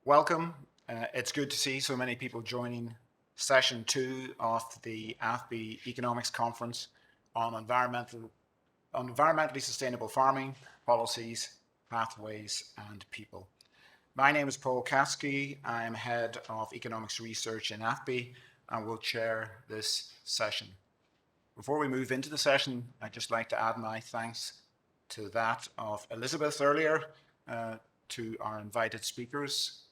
Welcome. It's good to see so many people joining session 2 of the AFBI Economics Conference on environmentally sustainable farming, policies, pathways, and people. My name is Paul Kasky. I am Head of Economics Research in AFBI and will chair this session. Before we move into the session, I'd just like to add my thanks to that of Elizabeth earlier, to our invited speakers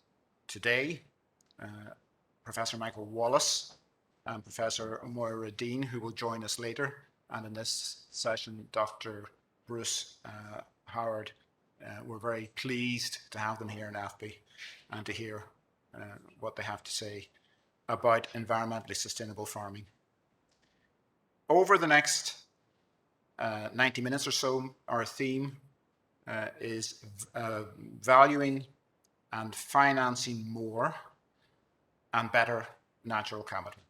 today, Professor Michael Wallace and Professor Moira Dean, who will join us later, and in this session, Dr. Bruce Howard. We're very pleased to have them here in AFBI and to hear what they have to say about environmentally sustainable farming. Over the next 90 minutes or so, our theme is valuing and financing more and better natural capital.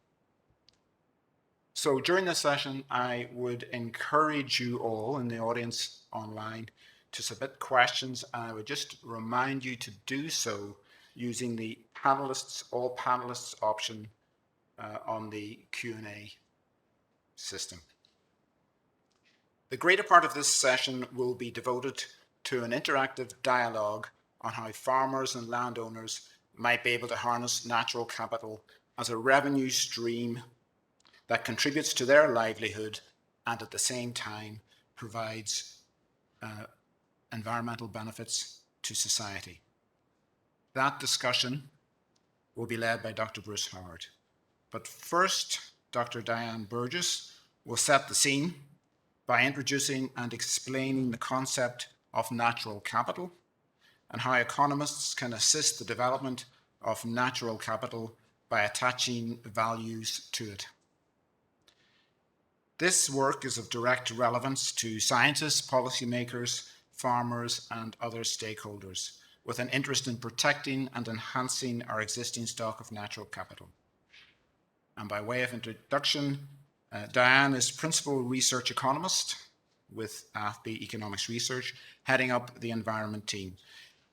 So during this session, I would encourage you all in the audience online to submit questions, and I would just remind you to do so using the all panelists option on the Q&A system. The greater part of this session will be devoted to an interactive dialogue on how farmers and landowners might be able to harness natural capital as a revenue stream that contributes to their livelihood and at the same time provides environmental benefits to society. That discussion will be led by Dr. Bruce Howard. But first, Dr. Diane Burgess will set the scene by introducing and explaining the concept of natural capital and how economists can assist the development of natural capital by attaching values to it. This work is of direct relevance to scientists, policymakers, farmers, and other stakeholders with an interest in protecting and enhancing our existing stock of natural capital. And by way of introduction, Diane is Principal Research Economist with AFBI Economics Research, heading up the environment team.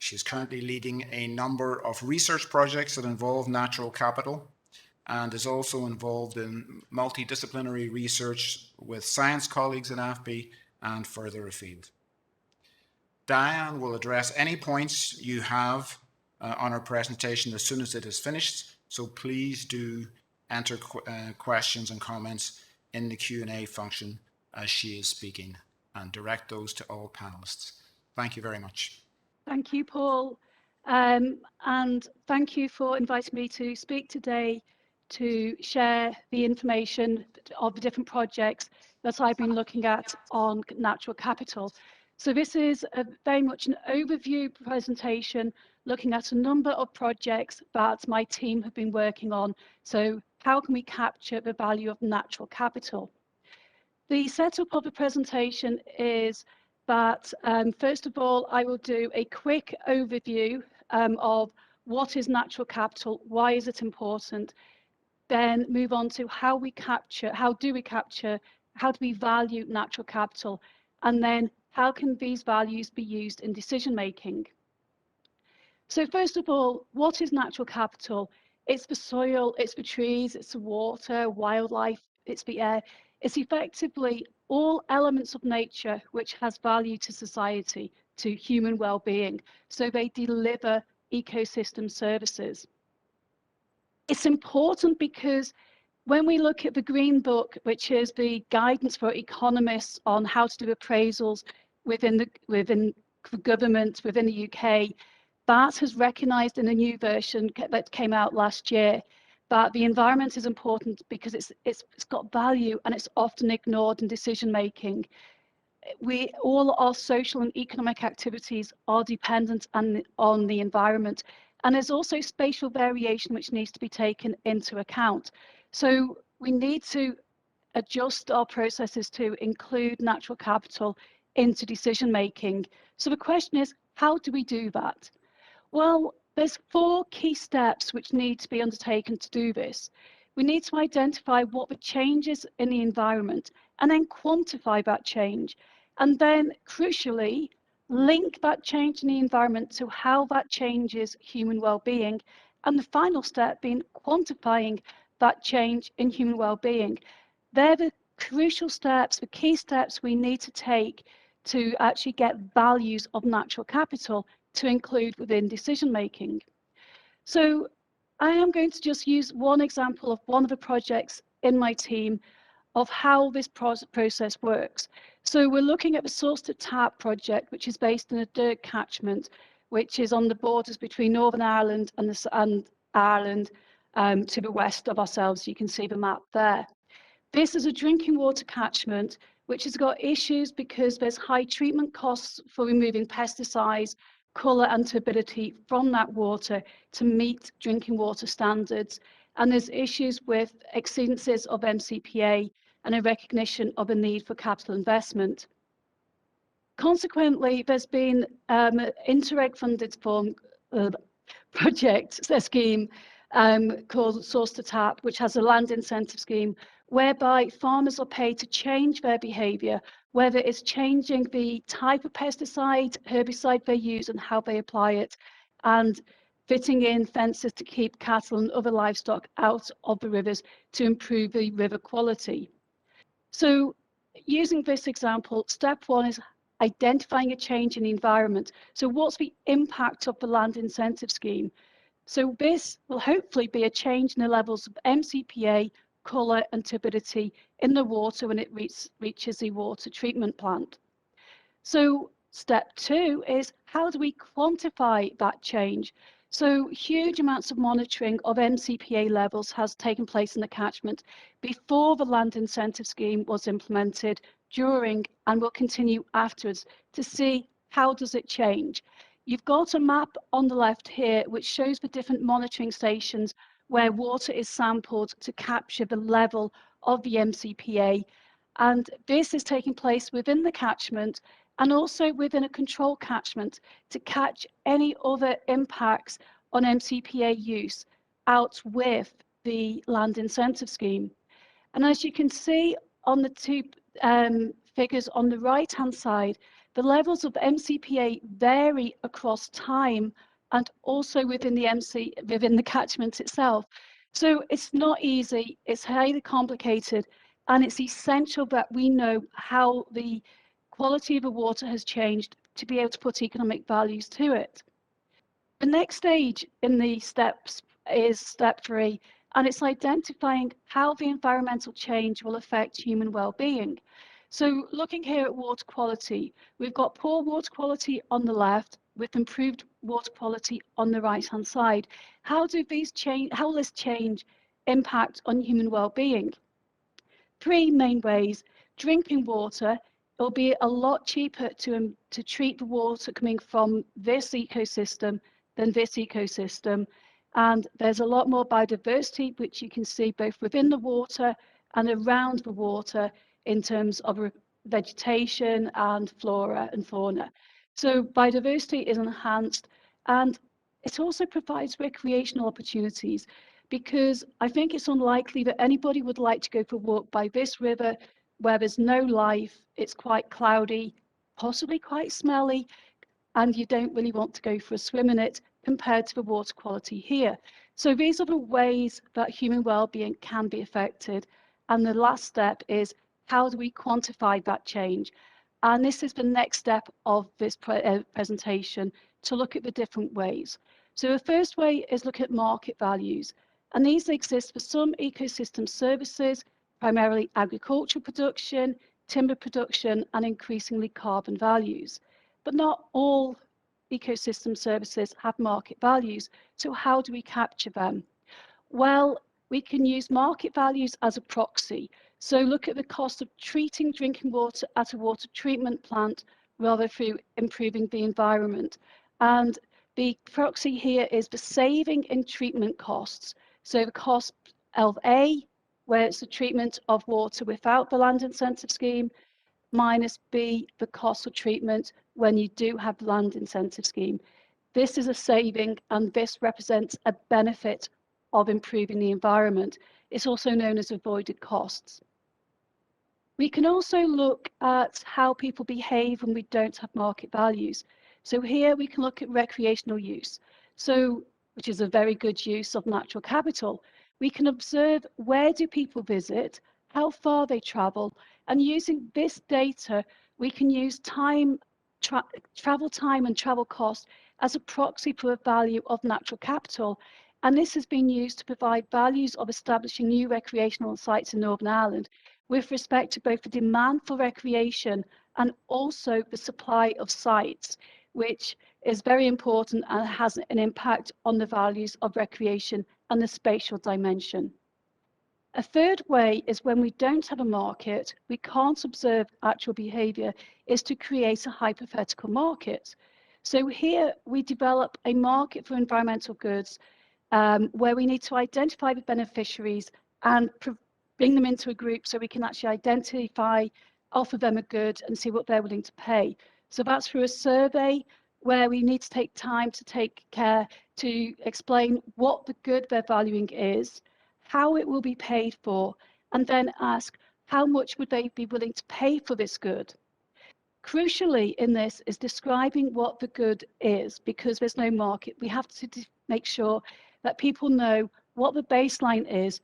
She's currently leading a number of research projects that involve natural capital and is also involved in multidisciplinary research with science colleagues in AFBI and further afield. Diane will address any points you have on her presentation as soon as it is finished, so please do enter questions and comments in the Q&A function as she is speaking and direct those to all panelists. Thank you very much. Thank you, Paul. And thank you for inviting me to speak today to share the information of the different projects that I've been looking at on natural capital. So this is very much an overview presentation looking at a number of projects that my team have been working on. So how can we capture the value of natural capital? The setup of the presentation is that first of all, I will do a quick overview of what is natural capital, why is it important, then move on to how do we value natural capital, and then how can these values be used in decision making. So first of all, what is natural capital? It's the soil, it's the trees, it's the water, wildlife, it's the air. It's effectively all elements of nature which has value to society, to human well-being. So they deliver ecosystem services. It's important because when we look at the Green Book, which is the guidance for economists on how to do appraisals within government, within the UK, that has recognised in a new version that came out last year that the environment is important because it's got value and it's often ignored in decision making. All our social and economic activities are dependent on the environment, and there's also spatial variation which needs to be taken into account. So we need to adjust our processes to include natural capital into decision making. So the question is, how do we do that? Well, there's 4 key steps which need to be undertaken to do this. We need to identify what the changes in the environment and then quantify that change. And then crucially, link that change in the environment to how that changes human well-being, and the final step being quantifying that change in human well-being. They're the crucial steps, the key steps we need to take to actually get values of natural capital to include within decision making. So I am going to just use one example of one of the projects in my team of how this process works. So we're looking at the Source to Tap project, which is based in a Dirk catchment, which is on the borders between Northern Ireland and Ireland to the west of ourselves. You can see the map there. This is a drinking water catchment, which has got issues because there's high treatment costs for removing pesticides, colour and turbidity from that water to meet drinking water standards. And there's issues with exceedances of MCPA and a recognition of a need for capital investment. Consequently, there's been an Interreg funded project, a scheme called Source to Tap, which has a land incentive scheme whereby farmers are paid to change their behaviour, whether it's changing the type of pesticide, herbicide they use and how they apply it, and fitting in fences to keep cattle and other livestock out of the rivers to improve the river quality. So using this example, step one is identifying a change in the environment. So what's the impact of the land incentive scheme? So this will hopefully be a change in the levels of MCPA, colour and turbidity in the water when it reaches the water treatment plant. So step two is how do we quantify that change? So huge amounts of monitoring of MCPA levels has taken place in the catchment before the land incentive scheme was implemented, during and will continue afterwards to see how does it change. You've got a map on the left here which shows the different monitoring stations where water is sampled to capture the level of the MCPA. And this is taking place within the catchment and also within a control catchment to catch any other impacts on MCPA use out with the land incentive scheme. And as you can see on the two figures on the right-hand side, the levels of MCPA vary across time and also within the catchment itself. So it's not easy, it's highly complicated, and it's essential that we know how the quality of the water has changed to be able to put economic values to it. The next stage in the steps is step three, and it's identifying how the environmental change will affect human well-being. So looking here at water quality, we've got poor water quality on the left with improved water quality on the right-hand side. How will this change impact on human well-being? Three main ways. Drinking water, it'll be a lot cheaper to treat the water coming from this ecosystem than this ecosystem. And there's a lot more biodiversity, which you can see both within the water and around the water in terms of vegetation and flora and fauna. So biodiversity is enhanced, and it also provides recreational opportunities, because I think it's unlikely that anybody would like to go for a walk by this river where there's no life, it's quite cloudy, possibly quite smelly, and you don't really want to go for a swim in it compared to the water quality here. So these are the ways that human well-being can be affected. And the last step is, how do we quantify that change? And this is the next step of this presentation, to look at the different ways. So the first way is look at market values. And these exist for some ecosystem services, primarily agricultural production, timber production, and increasingly carbon values. But not all ecosystem services have market values. So how do we capture them? Well, we can use market values as a proxy. So look at the cost of treating drinking water at a water treatment plant rather through improving the environment. And the proxy here is the saving in treatment costs. So the cost of A, where it's the treatment of water without the land incentive scheme, minus B, the cost of treatment when you do have the land incentive scheme. This is a saving, and this represents a benefit of improving the environment. It's also known as avoided costs. We can also look at how people behave when we don't have market values. So here we can look at recreational use, which is a very good use of natural capital. We can observe where do people visit, how far they travel, and using this data, we can use travel time and travel cost as a proxy for a value of natural capital. And this has been used to provide values of establishing new recreational sites in Northern Ireland with respect to both the demand for recreation and also the supply of sites, which is very important and has an impact on the values of recreation and the spatial dimension. A third way is when we don't have a market, we can't observe actual behavior, is to create a hypothetical market. So here we develop a market for environmental goods where we need to identify the beneficiaries and bring them into a group so we can actually identify, offer them a good and see what they're willing to pay. So that's through a survey where we need to take time to take care to explain what the good they're valuing is, how it will be paid for, and then ask how much would they be willing to pay for this good. Crucially in this is describing what the good is, because there's no market. We have to make sure that people know what the baseline is,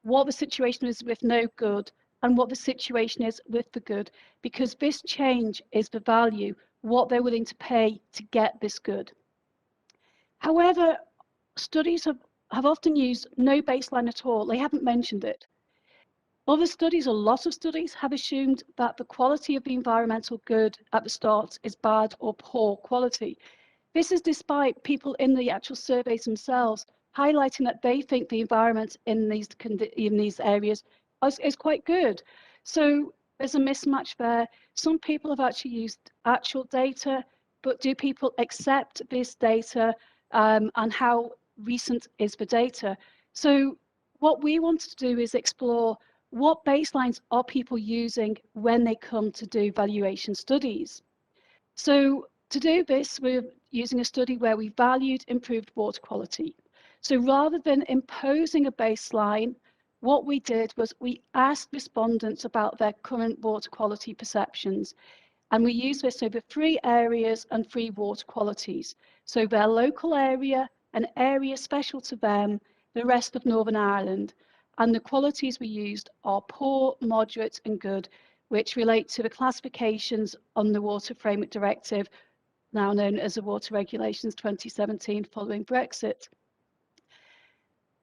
what the situation is with no good, and what the situation is with the good, because this change is the value, what they're willing to pay to get this good. However, studies have often used no baseline at all. They haven't mentioned it. Other studies, a lot of studies, have assumed that the quality of the environmental good at the start is bad or poor quality. This is despite people in the actual surveys themselves highlighting that they think the environment in these areas is quite good. So there's a mismatch there. Some people have actually used actual data, but do people accept this data and how recent is the data? So what we want to do is explore what baselines are people using when they come to do valuation studies. So to do this, we're using a study where we valued improved water quality. So rather than imposing a baseline, what we did was we asked respondents about their current water quality perceptions. And we used this over 3 areas and 3 water qualities. So their local area, an area special to them, the rest of Northern Ireland. And the qualities we used are poor, moderate, and good, which relate to the classifications on the Water Framework Directive, now known as the Water Regulations 2017 following Brexit.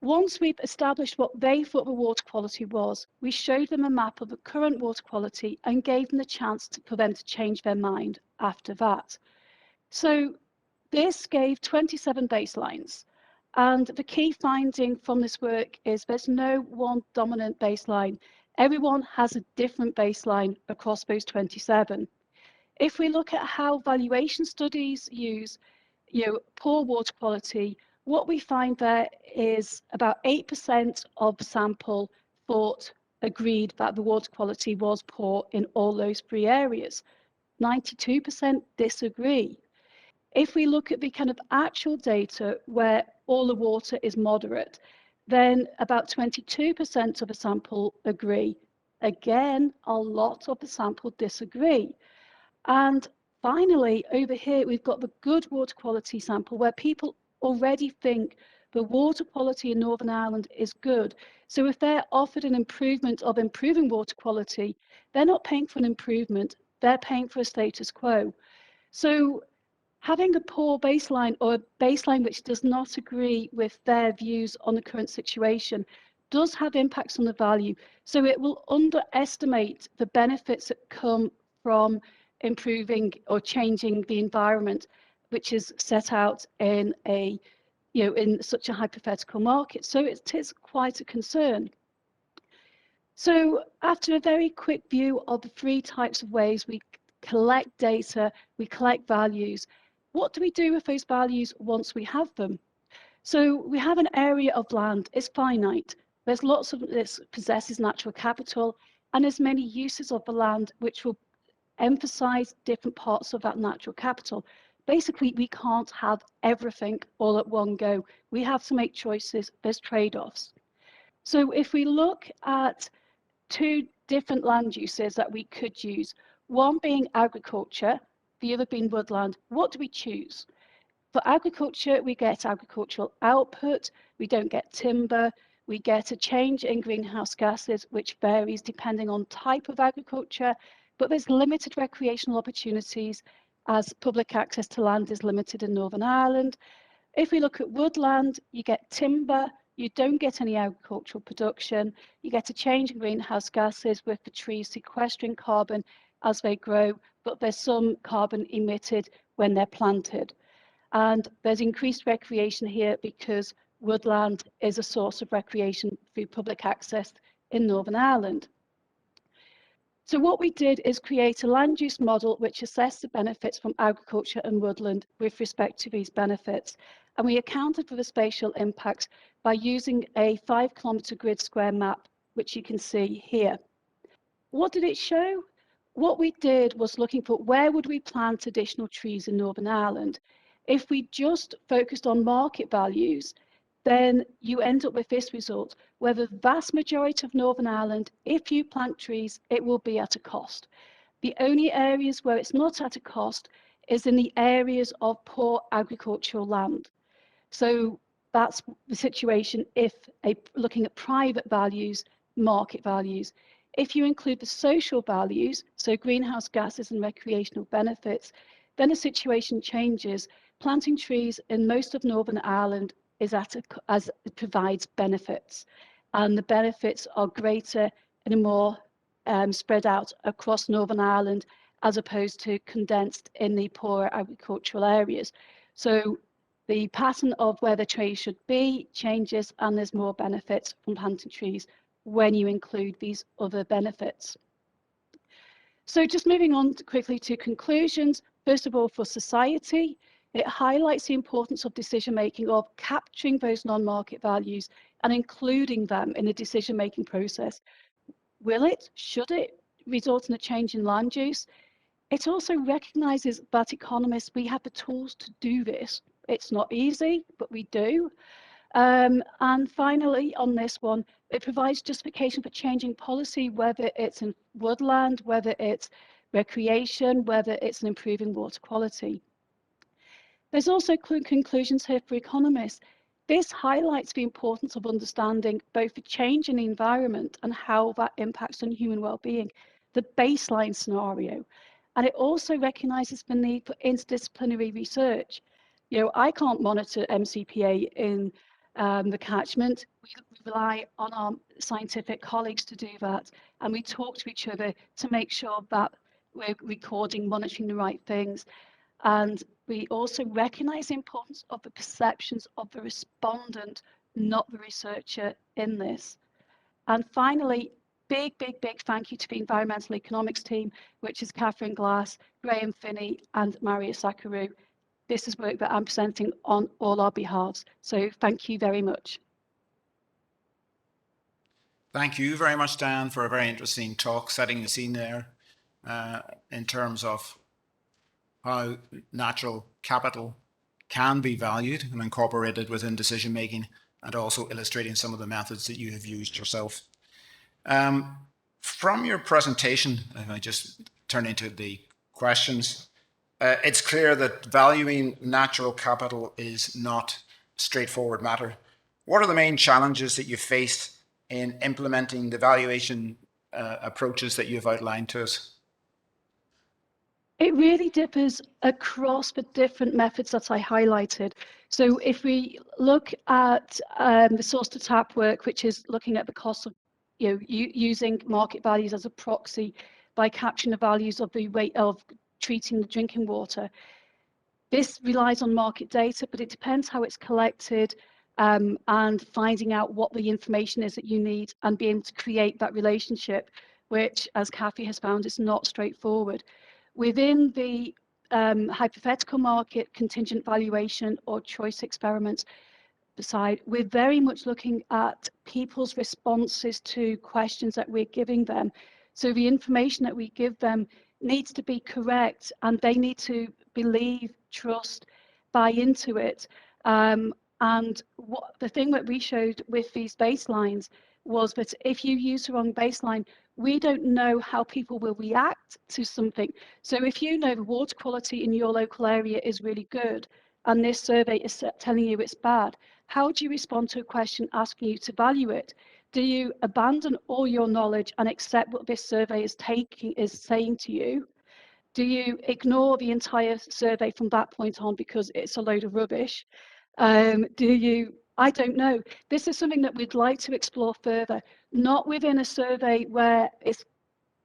Once we've established what they thought the water quality was, we showed them a map of the current water quality and gave them the chance for them to change their mind after that. So this gave 27 baselines. And the key finding from this work is there's no one dominant baseline. Everyone has a different baseline across those 27. If we look at how valuation studies use poor water quality, what we find there is about 8% of the sample agreed that the water quality was poor in all those 3 areas. 92% disagree. If we look at the kind of actual data where all the water is moderate, then about 22% of the sample agree. Again, a lot of the sample disagree. And finally, over here, we've got the good water quality sample where people already think the water quality in Northern Ireland is good. So if they're offered an improvement of improving water quality, they're not paying for an improvement, they're paying for a status quo. So having a poor baseline or a baseline which does not agree with their views on the current situation does have impacts on the value. So it will underestimate the benefits that come from improving or changing the environment, which is set out in in such a hypothetical market. So it is quite a concern. So after a very quick view of the 3 types of ways we collect data, we collect values, what do we do with those values once we have them? So we have an area of land, it's finite. There's lots of this possesses natural capital, and there's many uses of the land which will emphasize different parts of that natural capital. Basically, we can't have everything all at one go. We have to make choices, there's trade-offs. So if we look at two different land uses that we could use, one being agriculture, the other being woodland. What do we choose? For agriculture, we get agricultural output, we don't get timber, we get a change in greenhouse gases, which varies depending on type of agriculture, but there's limited recreational opportunities as public access to land is limited in Northern Ireland. If we look at woodland, you get timber, you don't get any agricultural production, you get a change in greenhouse gases with the trees sequestering carbon as they grow, but there's some carbon emitted when they're planted. And there's increased recreation here because woodland is a source of recreation through public access in Northern Ireland. So what we did is create a land use model which assessed the benefits from agriculture and woodland with respect to these benefits. And we accounted for the spatial impacts by using a 5-kilometre grid square map, which you can see here. What did it show? What we did was looking for where would we plant additional trees in Northern Ireland. If we just focused on market values, then you end up with this result, where the vast majority of Northern Ireland, if you plant trees, it will be at a cost. The only areas where it's not at a cost is in the areas of poor agricultural land. So that's the situation if looking at private values, market values. If you include the social values, so greenhouse gases and recreational benefits, then the situation changes. Planting trees in most of Northern Ireland is as it provides benefits, and the benefits are greater and more spread out across Northern Ireland as opposed to condensed in the poorer agricultural areas. So the pattern of where the trees should be changes, and there's more benefits from planting trees when you include these other benefits. So just moving on quickly to conclusions. First of all, for society, it highlights the importance of decision-making, of capturing those non-market values and including them in the decision-making process. Will it, should it result in a change in land use? It also recognises that economists, we have the tools to do this. It's not easy, but we do. And finally, on this one, it provides justification for changing policy, whether it's in woodland, whether it's recreation, whether it's an improving water quality. There's also conclusions here for economists. This highlights the importance of understanding both the change in the environment and how that impacts on human well-being, the baseline scenario. And it also recognises the need for interdisciplinary research. You know, I can't monitor MCPA in the catchment. We rely on our scientific colleagues to do that. And we talk to each other to make sure that we're recording, monitoring the right things. And we also recognise the importance of the perceptions of the respondent, not the researcher in this. And finally, big thank you to the environmental economics team, which is Catherine Glass, Graham Finney, and Maria Sakaru. This is work that I'm presenting on all our behalves. So thank you very much. Thank you very much, Diane, for a very interesting talk, setting the scene there in terms of how natural capital can be valued and incorporated within decision making, and also illustrating some of the methods that you have used yourself. From your presentation, if I just turn into the questions, it's clear that valuing natural capital is not a straightforward matter. What are the main challenges that you faced in implementing the valuation approaches that you've outlined to us? It really differs across the different methods that I highlighted. So if we look at the source to tap work, which is looking at the cost of using market values as a proxy by capturing the values of the rate of treating the drinking water. This relies on market data, but it depends how it's collected and finding out what the information is that you need and being able to create that relationship, which, as Kathy has found, is not straightforward. Within the hypothetical market, contingent valuation or choice experiments, beside, we're very much looking at people's responses to questions that we're giving them. So the information that we give them needs to be correct, and they need to believe, trust, buy into it. And the thing that we showed with these baselines, was that if you use the wrong baseline, we don't know how people will react to something. So if you know the water quality in your local area is really good, and this survey is telling you it's bad, how do you respond to a question asking you to value it? Do you abandon all your knowledge and accept what this survey is saying to you? Do you ignore the entire survey from that point on because it's a load of rubbish? I don't know. This is something that we'd like to explore further, not within a survey where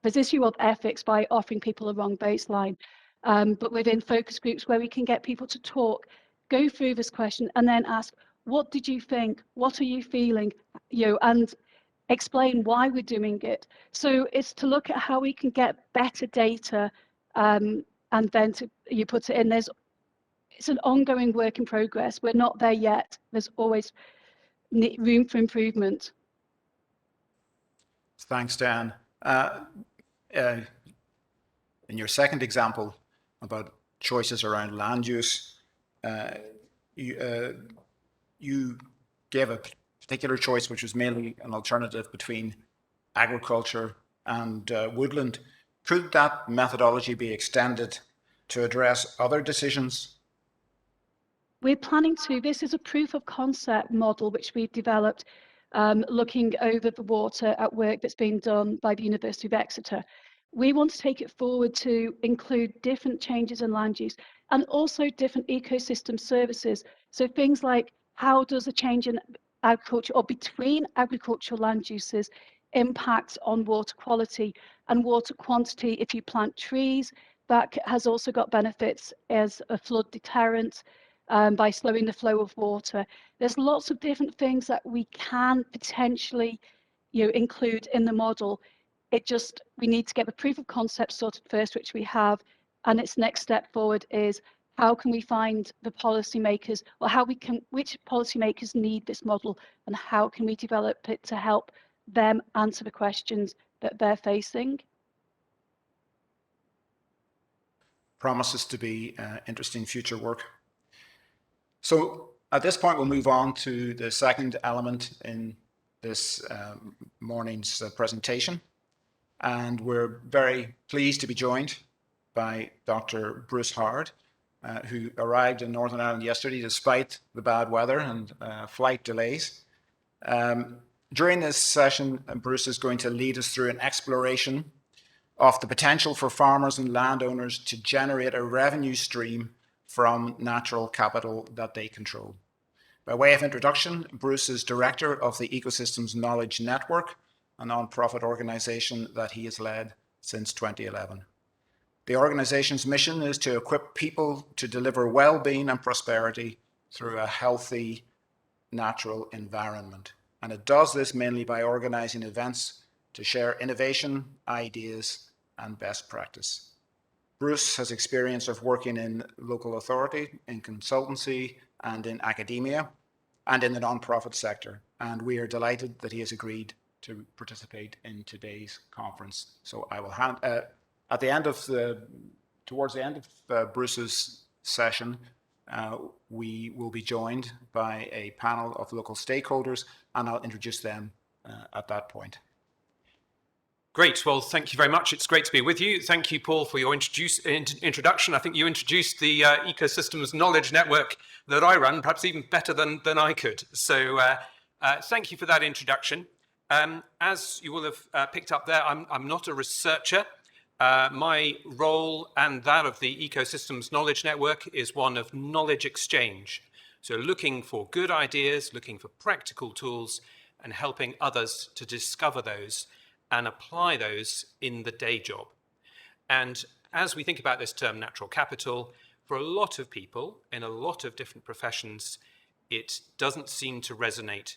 there's issue of ethics by offering people a wrong baseline, but within focus groups where we can get people to talk, go through this question, and then ask, what did you think? What are you feeling? And explain why we're doing it. So it's to look at how we can get better data, and then you put it in. It's an ongoing work in progress. We're not there yet. There's always room for improvement. Thanks, Dan. In your second example about choices around land use, you gave a particular choice which was mainly an alternative between agriculture and woodland. Could that methodology be extended to address other decisions? We're planning to. This is a proof of concept model which we've developed, looking over the water at work that's been done by the University of Exeter. We want to take it forward to include different changes in land use and also different ecosystem services. So things like, how does a change in agriculture or between agricultural land uses impact on water quality and water quantity? If you plant trees, that has also got benefits as a flood deterrent, by slowing the flow of water. There's lots of different things that we can potentially include in the model. We need to get the proof of concept sorted first, which we have, and its next step forward is, how can we find the policymakers, or which policymakers need this model, and how can we develop it to help them answer the questions that they're facing? Promises to be interesting future work. So at this point, we'll move on to the second element in this morning's presentation. And we're very pleased to be joined by Dr. Bruce Howard, who arrived in Northern Ireland yesterday despite the bad weather and flight delays. During this session, Bruce is going to lead us through an exploration of the potential for farmers and landowners to generate a revenue stream from natural capital that they control. By way of introduction, Bruce is director of the Ecosystems Knowledge Network, a non-profit organization that he has led since 2011. The organization's mission is to equip people to deliver well-being and prosperity through a healthy natural environment. And it does this mainly by organizing events to share innovation, ideas, and best practice. Bruce has experience of working in local authority, in consultancy, and in academia, and in the non-profit sector. And we are delighted that he has agreed to participate in today's conference. So I will hand, towards the end of Bruce's session, we will be joined by a panel of local stakeholders, and I'll introduce them at that point. Great. Well, thank you very much. It's great to be with you. Thank you, Paul, for your introduction. I think you introduced the Ecosystems Knowledge Network that I run, perhaps even better than I could. So thank you for that introduction. As you will have picked up there, I'm not a researcher. My role and that of the Ecosystems Knowledge Network is one of knowledge exchange. So looking for good ideas, looking for practical tools, and helping others to discover those and apply those in the day job. And as we think about this term natural capital, for a lot of people in a lot of different professions, it doesn't seem to resonate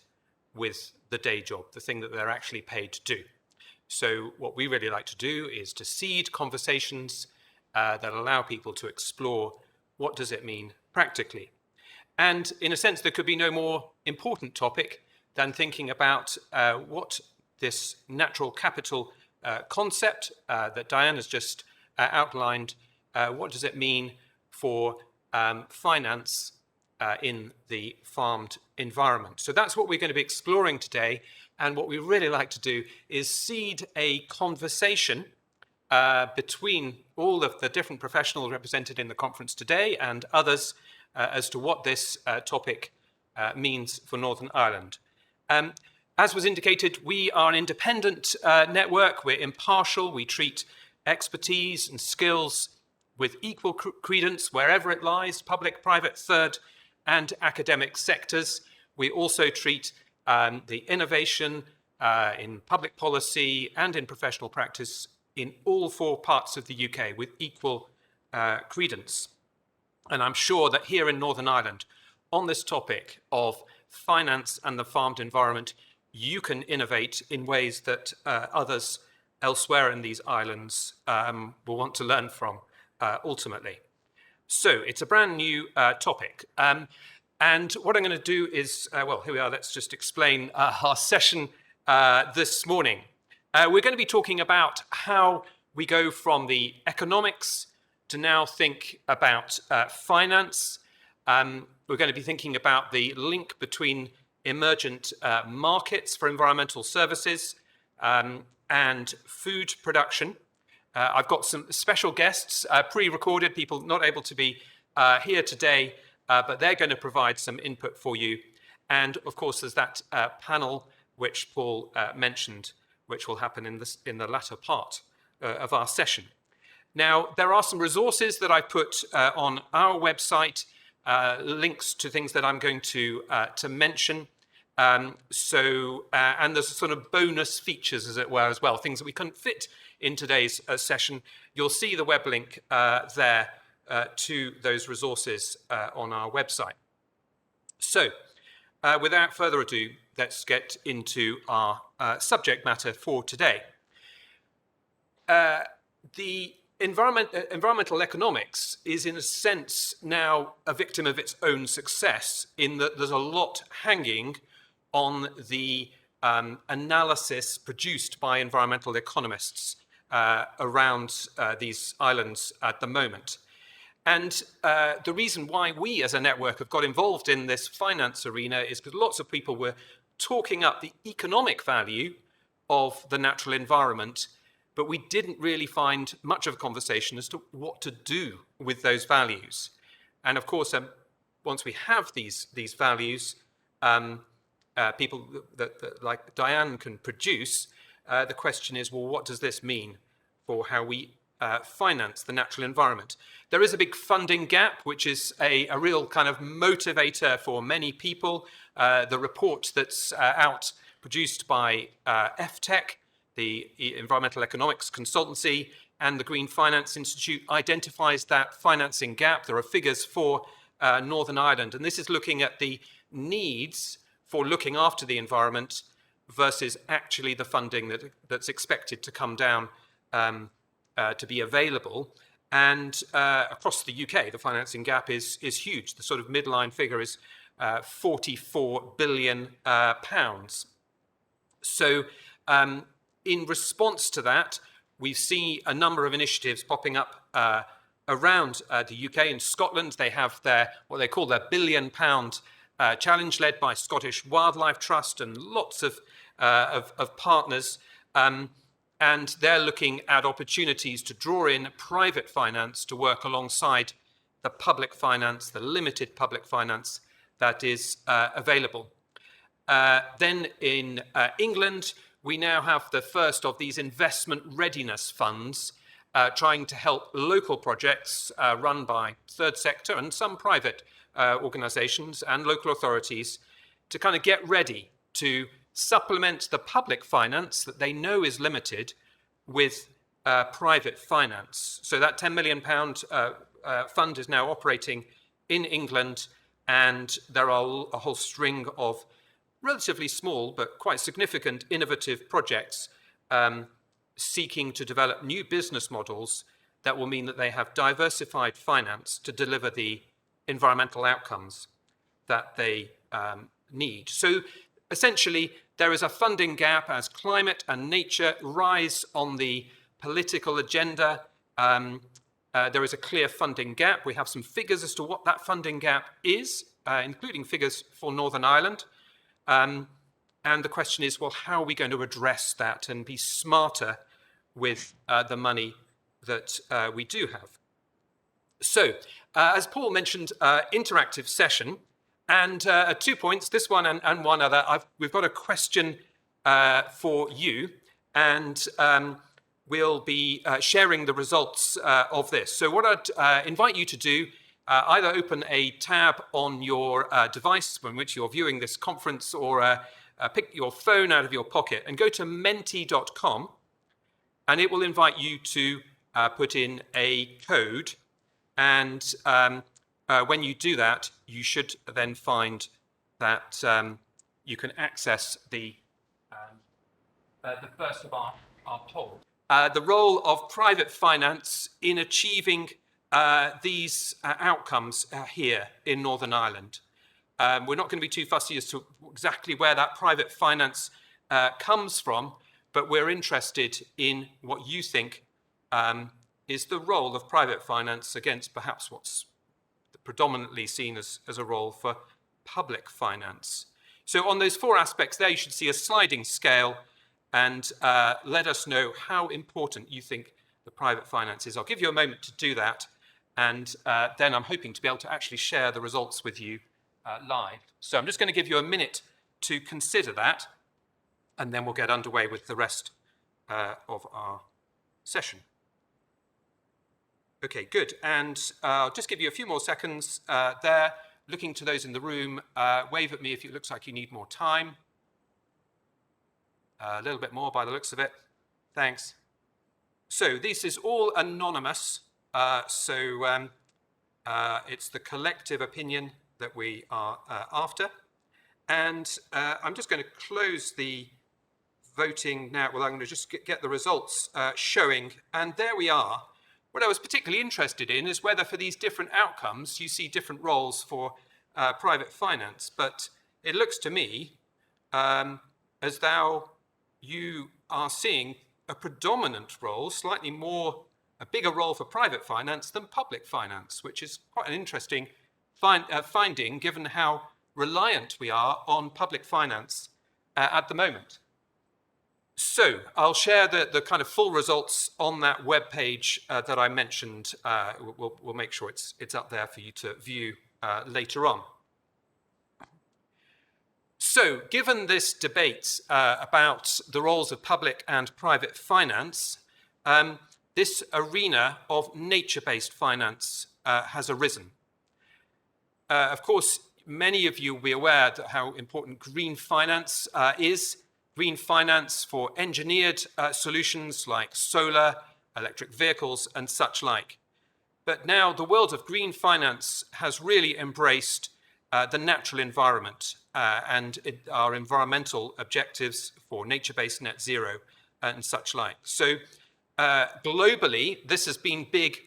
with the day job, the thing that they're actually paid to do. So what we really like to do is to seed conversations that allow people to explore what does it mean practically. And in a sense, there could be no more important topic than thinking about what this natural capital concept that Diane has just outlined, what does it mean for finance in the farmed environment. So that's what we're going to be exploring today. And what we really like to do is seed a conversation between all of the different professionals represented in the conference today and others as to what this topic means for Northern Ireland. As was indicated, we are an independent network. We're impartial. We treat expertise and skills with equal credence wherever it lies, public, private, third, and academic sectors. We also treat the innovation in public policy and in professional practice in all 4 parts of the UK with equal credence. And I'm sure that here in Northern Ireland, on this topic of finance and the farmed environment, you can innovate in ways that others elsewhere in these islands will want to learn from ultimately. So it's a brand new topic. And what I'm going to do is, well, here we are. Let's just explain our session this morning. We're going to be talking about how we go from the economics to now think about finance. We're going to be thinking about the link between emergent markets for environmental services and food production. I've got some special guests, pre-recorded, people not able to be here today, but they're going to provide some input for you. And of course, there's that panel which Paul mentioned, which will happen in the latter part of our session. Now, there are some resources that I put on our website, links to things that I'm going to mention. And there's sort of bonus features, as it were, as well, things that we couldn't fit in today's session. You'll see the web link there to those resources on our website. So, without further ado, let's get into our subject matter for today. The environmental economics is, in a sense, now a victim of its own success, in that there's a lot hanging on the analysis produced by environmental economists around these islands at the moment. And the reason why we as a network have got involved in this finance arena is because lots of people were talking up the economic value of the natural environment, but we didn't really find much of a conversation as to what to do with those values. And of course, once we have these values, people that like Diane can produce, the question is, well, what does this mean for how we finance the natural environment? There is a big funding gap, which is a real kind of motivator for many people. The report that's out, produced by FTEC, the Environmental Economics Consultancy, and the Green Finance Institute, identifies that financing gap. There are figures for Northern Ireland, and this is looking at the needs for looking after the environment versus actually the funding that's expected to come down to be available. And across the UK, the financing gap is huge. The sort of midline figure is £44 billion. So in response to that, we see a number of initiatives popping up around the UK. In Scotland, they have what they call their £1 billion challenge, led by Scottish Wildlife Trust and lots of partners. And they're looking at opportunities to draw in private finance to work alongside the public finance, the limited public finance that is available. Then in England, we now have the first of these investment readiness funds trying to help local projects run by third sector and some private organisations and local authorities to kind of get ready to supplement the public finance that they know is limited with private finance. So that £10 million fund is now operating in England, and there are a whole string of relatively small but quite significant innovative projects seeking to develop new business models that will mean that they have diversified finance to deliver the environmental outcomes that they need. So essentially, there is a funding gap as climate and nature rise on the political agenda. There is a clear funding gap. We have some figures as to what that funding gap is including figures for Northern Ireland. And the question is, well, how are we going to address that and be smarter with the money that we do have? So, as Paul mentioned, interactive session, and 2 points, this one and one other. We've got a question for you, and we'll be sharing the results of this. So what I'd invite you to do, either open a tab on your device from which you're viewing this conference, or pick your phone out of your pocket and go to menti.com, and it will invite you to put in a code. And when you do that, you should then find that you can access the first of our polls. The role of private finance in achieving these outcomes here in Northern Ireland. We're not going to be too fussy as to exactly where that private finance comes from, but we're interested in what you think is the role of private finance against perhaps what's predominantly seen as a role for public finance. So on those 4 aspects there, you should see a sliding scale, and let us know how important you think the private finance is. I'll give you a moment to do that, and then I'm hoping to be able to actually share the results with you live. So I'm just going to give you a minute to consider that, and then we'll get underway with the rest of our session. Okay, good. And I'll just give you a few more seconds there. Looking to those in the room, wave at me if it looks like you need more time. A little bit more by the looks of it. Thanks. So this is all anonymous. It's the collective opinion that we are after. And I'm just going to close the voting now. Well, I'm going to just get the results showing. And there we are. What I was particularly interested in is whether for these different outcomes you see different roles for private finance. But it looks to me as though you are seeing a predominant role, slightly more, a bigger role for private finance than public finance, which is quite an interesting finding given how reliant we are on public finance at the moment. So I'll share the kind of full results on that web page that I mentioned. We'll make sure it's up there for you to view later on. So given this debate about the roles of public and private finance, this arena of nature-based finance has arisen. Of course, many of you will be aware that how important green finance is. Green finance for engineered solutions like solar, electric vehicles, and such like. But now the world of green finance has really embraced the natural environment and our environmental objectives for nature-based net zero and such like. So globally, this has been big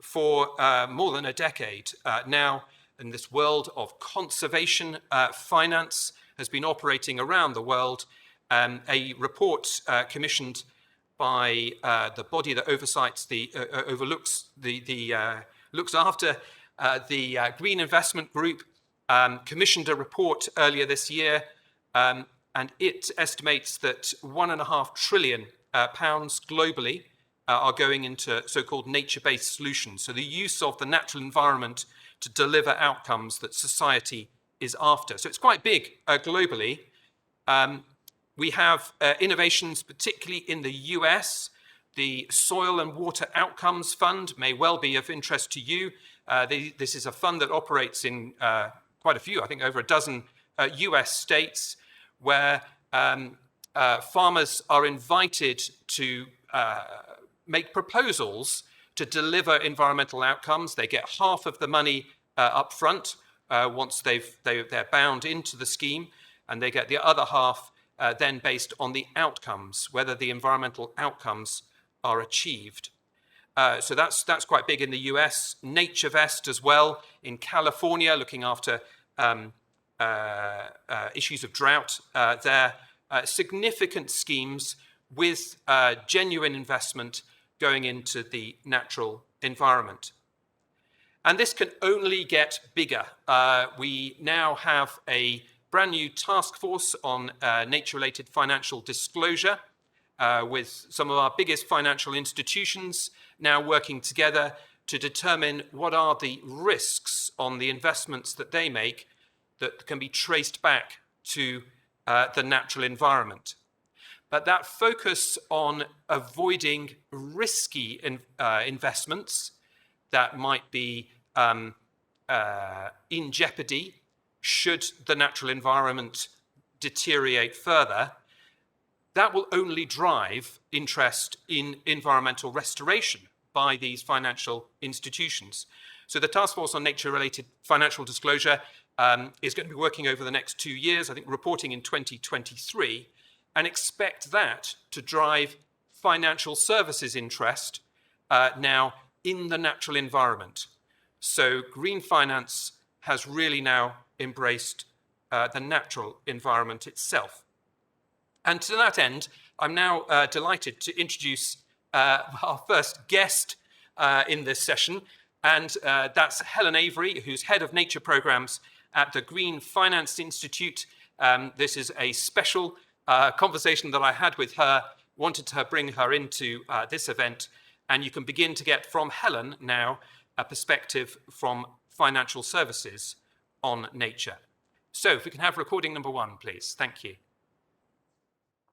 for more than a decade now, and this world of conservation finance has been operating around the world. A report commissioned by the body that looks after the Green Investment Group commissioned a report earlier this year, and it estimates that £1.5 trillion globally are going into so-called nature-based solutions. So the use of the natural environment to deliver outcomes that society is after. So it's quite big globally. We have innovations, particularly in the US. The Soil and Water Outcomes Fund may well be of interest to you. This is a fund that operates in quite a few, I think over a dozen US states, where farmers are invited to make proposals to deliver environmental outcomes. They get half of the money up front once they're bound into the scheme, and they get the other half then based on the outcomes, whether the environmental outcomes are achieved. So that's quite big in the US. NatureVest as well in California, looking after issues of drought there. Significant schemes with genuine investment going into the natural environment. And this can only get bigger. We now have a brand new task force on nature-related financial disclosure with some of our biggest financial institutions now working together to determine what are the risks on the investments that they make that can be traced back to the natural environment. But that focus on avoiding risky investments that might be in jeopardy should the natural environment deteriorate further, that will only drive interest in environmental restoration by these financial institutions. So the Task Force on Nature-Related Financial Disclosure is going to be working over the next 2 years, I think reporting in 2023, and expect that to drive financial services interest now in the natural environment. So green finance has really now embraced the natural environment itself. And to that end, I'm now delighted to introduce our first guest in this session, and that's Helen Avery, who's Head of Nature Programs at the Green Finance Institute. This is a special conversation that I had with her, wanted to bring her into this event, and you can begin to get from Helen now a perspective from financial services on nature. So if we can have recording number 1, please. Thank you.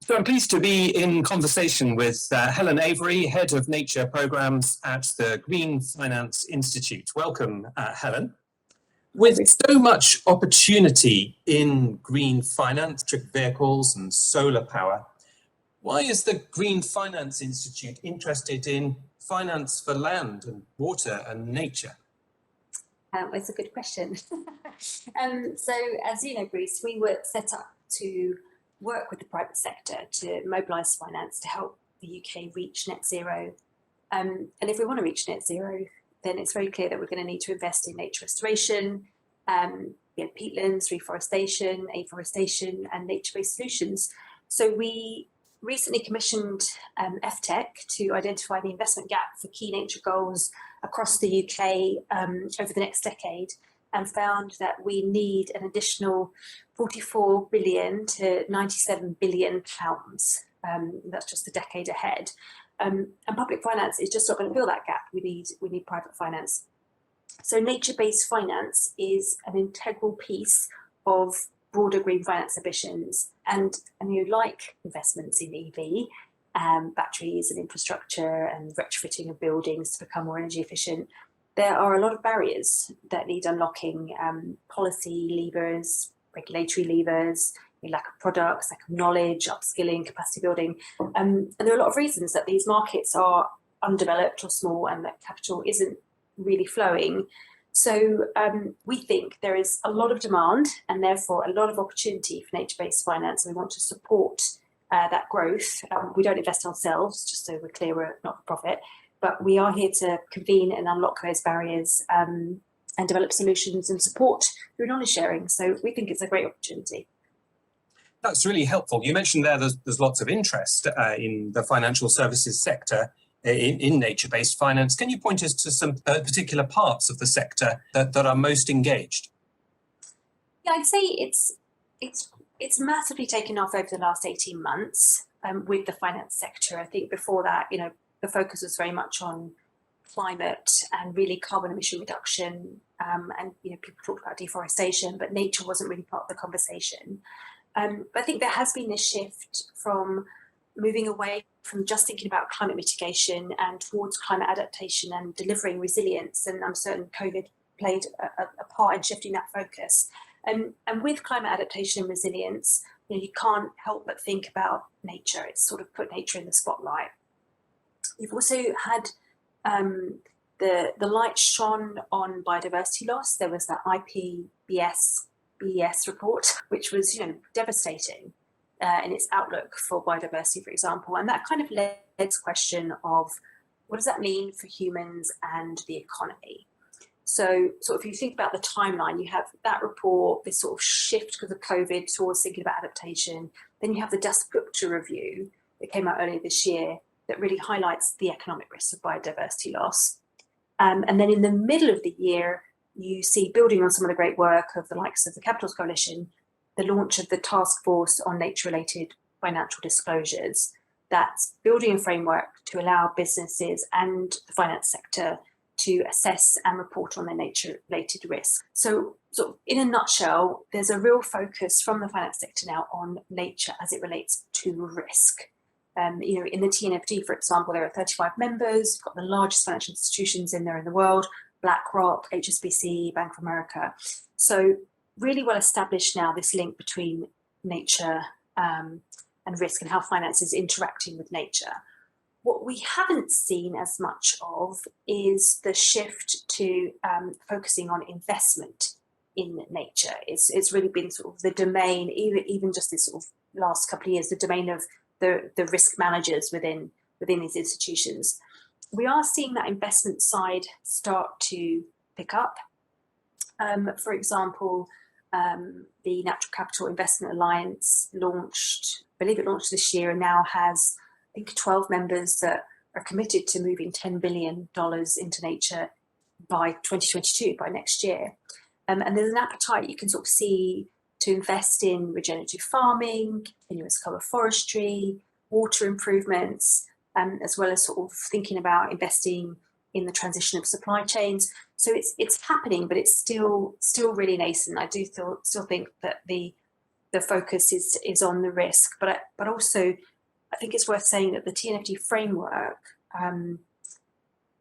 So I'm pleased to be in conversation with Helen Avery, Head of Nature Programs at the Green Finance Institute. Welcome, Helen. With so much opportunity in green finance, electric vehicles and solar power, why is the Green Finance Institute interested in finance for land and water and nature? It's a good question. So as you know, Bruce, we were set up to work with the private sector to mobilise finance to help the UK reach net zero. And if we want to reach net zero, then it's very clear that we're going to need to invest in nature restoration, peatlands, reforestation, afforestation, and nature-based solutions. So we recently commissioned FTech to identify the investment gap for key nature goals across the UK over the next decade, and found that we need an additional 44 billion to 97 billion pounds. That's just the decade ahead. And public finance is just not going to fill that gap. We need private finance. So nature-based finance is an integral piece of broader green finance ambitions, and you like investments in EV, batteries and infrastructure and retrofitting of buildings to become more energy efficient. There are a lot of barriers that need unlocking, policy levers, regulatory levers, lack of products, lack of knowledge, upskilling, capacity building. And there are a lot of reasons that these markets are undeveloped or small and that capital isn't really flowing. So we think there is a lot of demand and therefore a lot of opportunity for nature-based finance. And we want to support that growth. We don't invest ourselves, just so we're clear, we're not for profit, but we are here to convene and unlock those barriers and develop solutions and support through knowledge sharing. So we think it's a great opportunity. That's really helpful. You mentioned there's lots of interest in the financial services sector in nature-based finance. Can you point us to some particular parts of the sector that are most engaged? Yeah, I'd say it's massively taken off over the last 18 months with the finance sector. I think before that, the focus was very much on climate and really carbon emission reduction, and people talked about deforestation, but nature wasn't really part of the conversation. But I think there has been this shift from moving away from just thinking about climate mitigation and towards climate adaptation and delivering resilience. And I'm certain COVID played a part in shifting that focus. And with climate adaptation and resilience, you can't help but think about nature. It's sort of put nature in the spotlight. You've also had the light shone on biodiversity loss. There was that BES report, which was devastating in its outlook for biodiversity, for example. And that kind of led to the question of what does that mean for humans and the economy? So if you think about the timeline, you have that report, this sort of shift because of COVID towards thinking about adaptation. Then you have the Dasgupta review that came out earlier this year that really highlights the economic risks of biodiversity loss. And then in the middle of the year, you see, building on some of the great work of the likes of the Capitals Coalition, the launch of the Task Force on Nature-related Financial Disclosures. That's building a framework to allow businesses and the finance sector to assess and report on their nature-related risk. So in a nutshell, there's a real focus from the finance sector now on nature as it relates to risk. In the TNFD, for example, there are 35 members. You've got the largest financial institutions in there in the world: BlackRock, HSBC, Bank of America. So really well established now, this link between nature and risk, and how finance is interacting with nature. What we haven't seen as much of is the shift to focusing on investment in nature. It's really been sort of the domain, even just this sort of last couple of years, the domain of the risk managers within these institutions. We are seeing that investment side start to pick up. For example, the Natural Capital Investment Alliance launched, I believe it launched this year, and now has, I think, 12 members that are committed to moving $10 billion into nature by 2022, by next year. And there's an appetite you can sort of see to invest in regenerative farming, continuous cover forestry, water improvements, as well as sort of thinking about investing in the transition of supply chains. So it's happening, but it's still really nascent. I do still think that the focus is on the risk, but also I think it's worth saying that the TNFD framework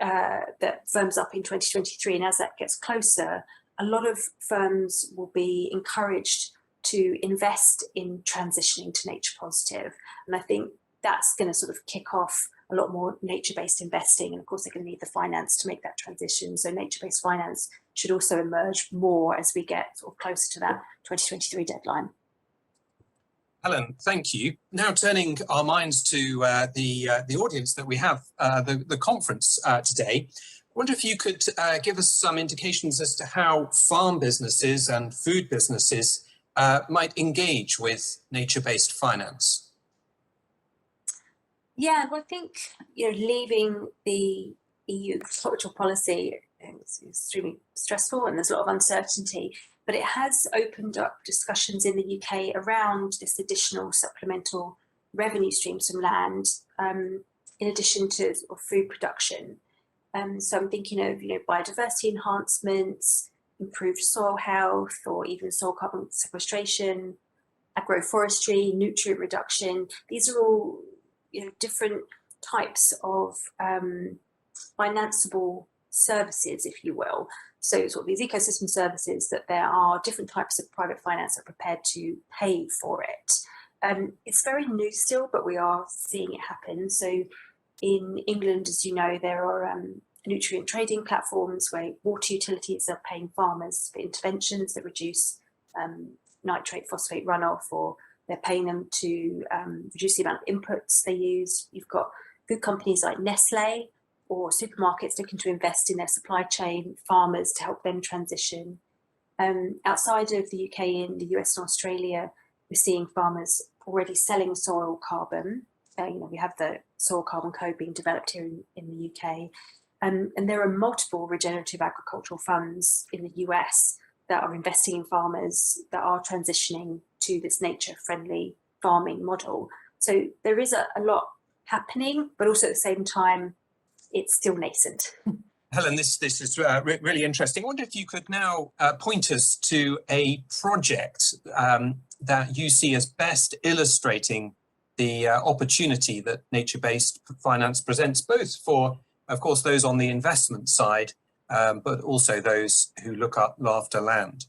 that firms up in 2023, and as that gets closer, a lot of firms will be encouraged to invest in transitioning to nature positive. And I think that's going to sort of kick off a lot more nature-based investing. And of course, they're going to need the finance to make that transition. So nature-based finance should also emerge more as we get sort of closer to that 2023 deadline. Helen, thank you. Now turning our minds to the audience that we have, the conference today. I wonder if you could give us some indications as to how farm businesses and food businesses might engage with nature-based finance. Yeah, well, I think leaving the EU agricultural policy is extremely stressful, and there's a lot of uncertainty. But it has opened up discussions in the UK around this additional supplemental revenue streams from land, in addition to sort of food production. So I'm thinking of biodiversity enhancements, improved soil health, or even soil carbon sequestration, agroforestry, nutrient reduction. These are all different types of financeable services, if you will. So sort of these ecosystem services that there are different types of private finance that are prepared to pay for it. It's very new still, but we are seeing it happen. So in England, as you know, there are nutrient trading platforms where water utilities are paying farmers for interventions that reduce nitrate phosphate runoff, or they're paying them to reduce the amount of inputs they use. You've got good companies like Nestle or supermarkets looking to invest in their supply chain, farmers to help them transition. Outside of the UK, in the US and Australia, we're seeing farmers already selling soil carbon. We have the soil carbon code being developed here in the UK. And there are multiple regenerative agricultural funds in the US that are investing in farmers that are transitioning to this nature-friendly farming model. So there is a lot happening, but also at the same time, it's still nascent. Helen, this is really interesting. I wonder if you could now point us to a project that you see as best illustrating the opportunity that nature-based finance presents, both for, of course, those on the investment side, but also those who look after land.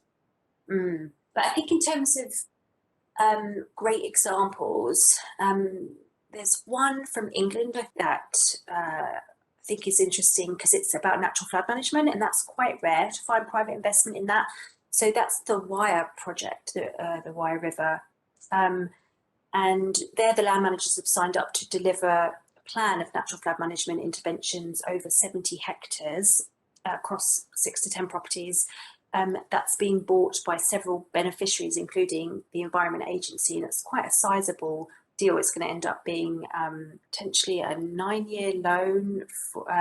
But I think in terms of great examples, there's one from England that I think is interesting because it's about natural flood management, and that's quite rare to find private investment in that. So that's the Wyre project, the Wyre River. And there the land managers have signed up to deliver a plan of natural flood management interventions over 70 hectares across 6 to 10 properties. That's being bought by several beneficiaries, including the Environment Agency, and it's quite a sizable deal, it's going to end up being potentially a 9-year loan.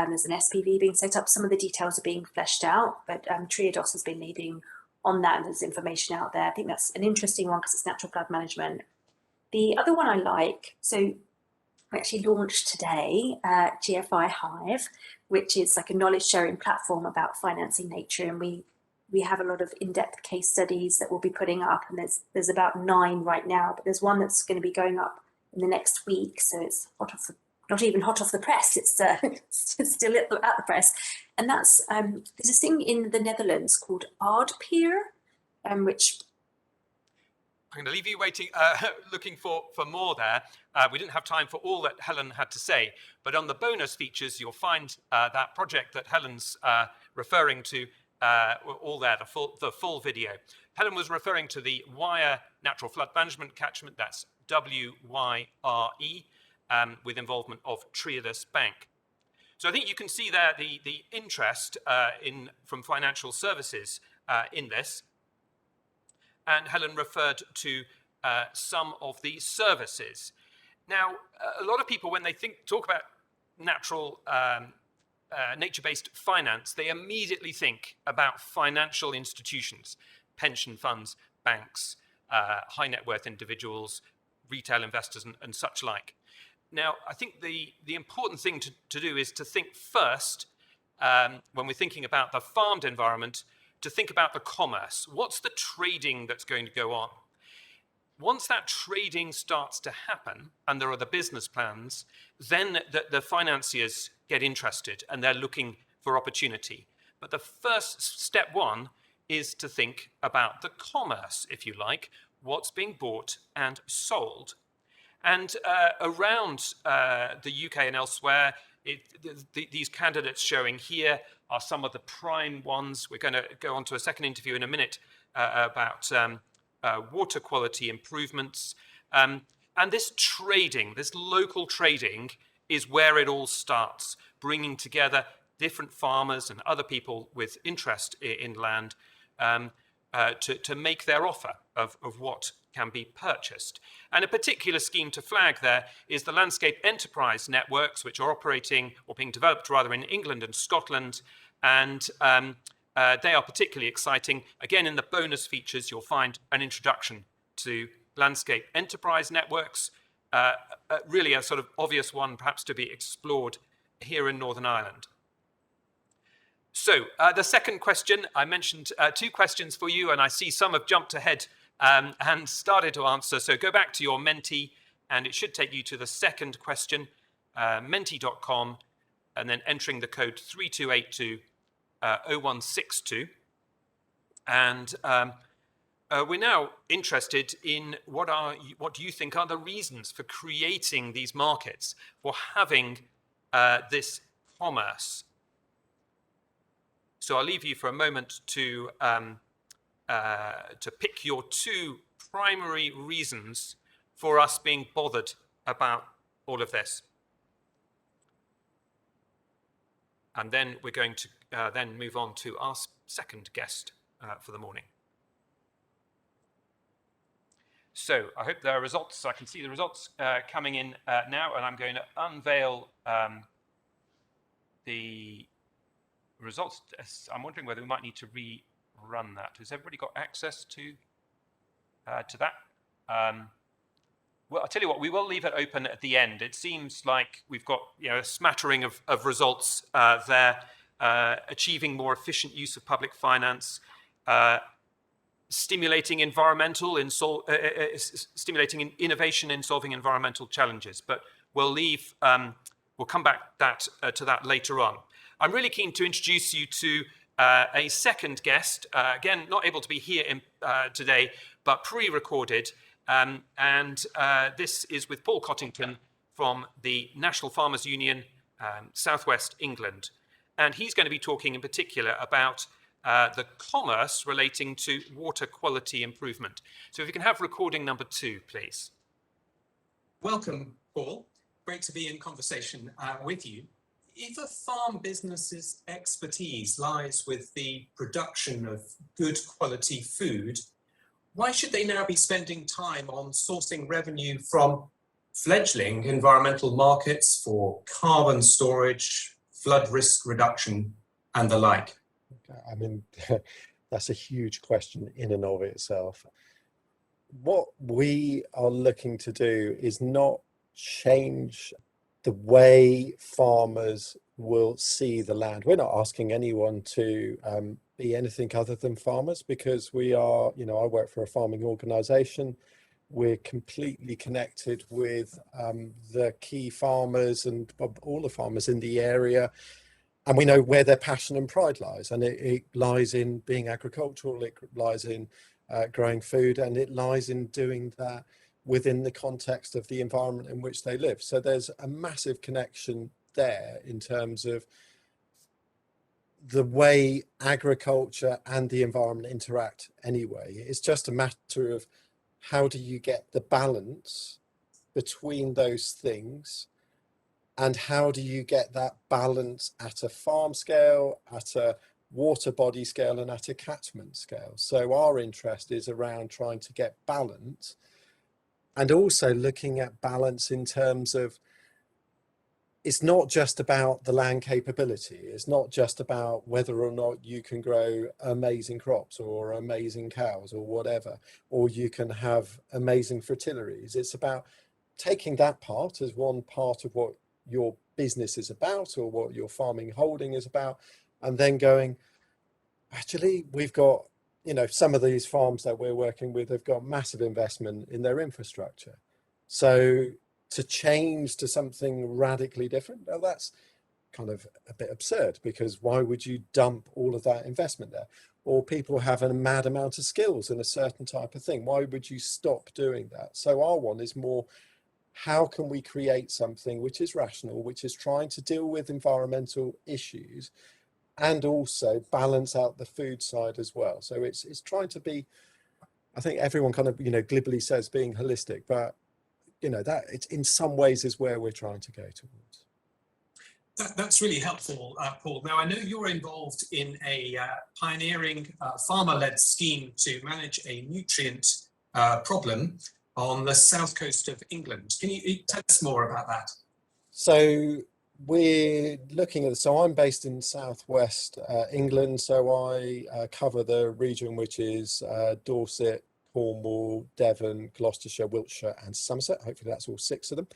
There's an SPV being set up. Some of the details are being fleshed out, but Triodos has been leading on that, and there's information out there. I think that's an interesting one because it's natural flood management. The other one I like, so we actually launched today GFI Hive, which is like a knowledge sharing platform about financing nature, and we have a lot of in-depth case studies that we'll be putting up, and there's about 9 right now, but there's one that's going to be going up in the next week, so it's not even hot off the press, it's still at the press. And that's there's this thing in the Netherlands called AFBI, which I'm going to leave you waiting, looking for more there. We didn't have time for all that Helen had to say, but on the bonus features, you'll find that project that Helen's referring to, all there, the full video. Helen was referring to the Wyre Natural Flood Management Catchment, that's WYRE, with involvement of Triodos Bank. So I think you can see there the interest from financial services in this. And Helen referred to some of the services. Now, a lot of people, when they talk about nature-based finance, they immediately think about financial institutions, pension funds, banks, high net worth individuals, retail investors, and such like. Now, I think the important thing to do is to think first, when we're thinking about the farmed environment, to think about the commerce. What's the trading that's going to go on? Once that trading starts to happen and there are the business plans, then the financiers get interested and they're looking for opportunity. But the first step one is to think about the commerce, if you like, what's being bought and sold. And around the UK and elsewhere, these candidates showing here are some of the prime ones. We're going to go on to a second interview in a minute about water quality improvements. And this trading, this local trading, is where it all starts, bringing together different farmers and other people with interest in land to make their offer of what can be purchased. And a particular scheme to flag there is the landscape enterprise networks, which are operating or being developed rather in England and Scotland. And they are particularly exciting. Again, in the bonus features, you'll find an introduction to landscape enterprise networks, really a sort of obvious one perhaps to be explored here in Northern Ireland. So the second question, I mentioned 2 questions for you, and I see some have jumped ahead and started to answer. So go back to your Menti, and it should take you to the second question, menti.com, and then entering the code 3282 0162. And we're now interested in what do you think are the reasons for creating these markets, for having this commerce. So I'll leave you for a moment to pick your 2 primary reasons for us being bothered about all of this. And then we're going to then move on to our second guest for the morning. So I hope there are results. I can see the results coming in now, and I'm going to unveil the results. I'm wondering whether we might need to rerun that. Has everybody got access to that? Well, I'll tell you what, we will leave it open at the end. It seems like we've got a smattering of results there, achieving more efficient use of public finance, stimulating stimulating innovation in solving environmental challenges. But we'll come back to that later on. I'm really keen to introduce you to a second guest, again, not able to be here today, but pre-recorded. This is with Paul Cottington from the National Farmers Union, Southwest England. And he's going to be talking in particular about the commerce relating to water quality improvement. So if you can have recording number 2, please. Welcome, Paul. Great to be in conversation with you. If a farm business's expertise lies with the production of good quality food, why should they now be spending time on sourcing revenue from fledgling environmental markets for carbon storage, flood risk reduction, and the like? I mean, that's a huge question in and of itself. What we are looking to do is not change the way farmers will see the land. We're not asking anyone to be anything other than farmers, because we are, I work for a farming organization. We're completely connected with the key farmers and all the farmers in the area. And we know where their passion and pride lies. And it lies in being agricultural, it lies in growing food, and it lies in doing that within the context of the environment in which they live. So there's a massive connection there in terms of the way agriculture and the environment interact anyway. It's just a matter of how do you get the balance between those things, and how do you get that balance at a farm scale, at a water body scale, and at a catchment scale. So our interest is around trying to get balance, and also looking at balance in terms of, it's not just about the land capability. It's not just about whether or not you can grow amazing crops or amazing cows or whatever, or you can have amazing fertilities. It's about taking that part as one part of what your business is about or what your farming holding is about, and then going, actually, we've got, some of these farms that we're working with have got massive investment in their infrastructure. So to change to something radically different, well, that's kind of a bit absurd, because why would you dump all of that investment there? Or people have a mad amount of skills in a certain type of thing. Why would you stop doing that? So our one is more, how can we create something which is rational, which is trying to deal with environmental issues and also balance out the food side as well. So it's trying to be, I think everyone kind of, glibly says being holistic, but that it's in some ways is where we're trying to go towards. That's really helpful, Paul. Now, I know you're involved in a pioneering farmer-led scheme to manage a nutrient problem on the south coast of England. Can you tell us more about that? So we're looking at, so I'm based in southwest England, so I cover the region which is Dorset, Cornwall, Devon, Gloucestershire, Wiltshire and Somerset. Hopefully that's all 6 of them.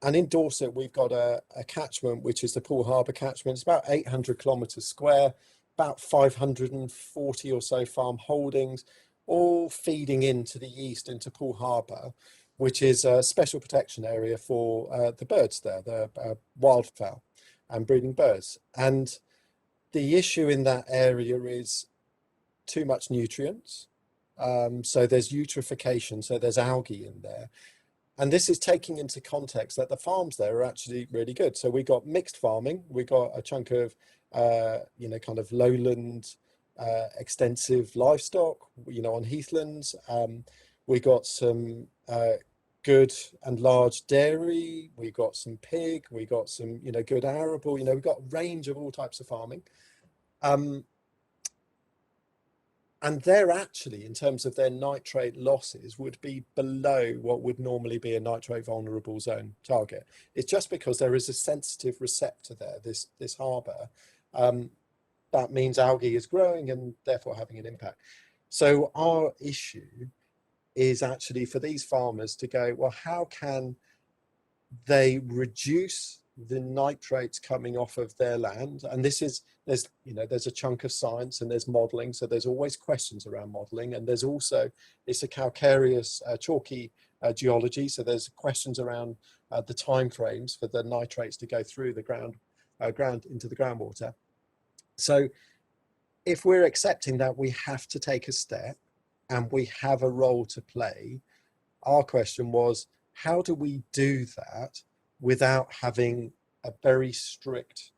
And in Dorset, we've got a catchment, which is the Poole Harbour catchment. It's about 800 kilometres square, about 540 or so farm holdings, all feeding into the east, into Poole Harbour, which is a special protection area for the birds there, the wildfowl and breeding birds. And the issue in that area is too much nutrients. So there's eutrophication, so there's algae in there. And this is taking into context that the farms there are actually really good. So we got mixed farming. We got a chunk of, kind of lowland, extensive livestock, on heathlands. We got some good and large dairy. We got some pig. We got some, good arable. We've got a range of all types of farming. And they're actually, in terms of their nitrate losses, would be below what would normally be a nitrate vulnerable zone target. It's just because there is a sensitive receptor there, this harbour. That means algae is growing and therefore having an impact. So our issue is actually for these farmers to go, well, how can they reduce the nitrates coming off of their land? And this is, there's a chunk of science and there's modeling, so there's always questions around modeling, and there's also, it's a calcareous chalky geology, so there's questions around the time frames for the nitrates to go through the ground into the groundwater. So if we're accepting that we have to take a step and we have a role to play, our question was, how do we do that without having a very strict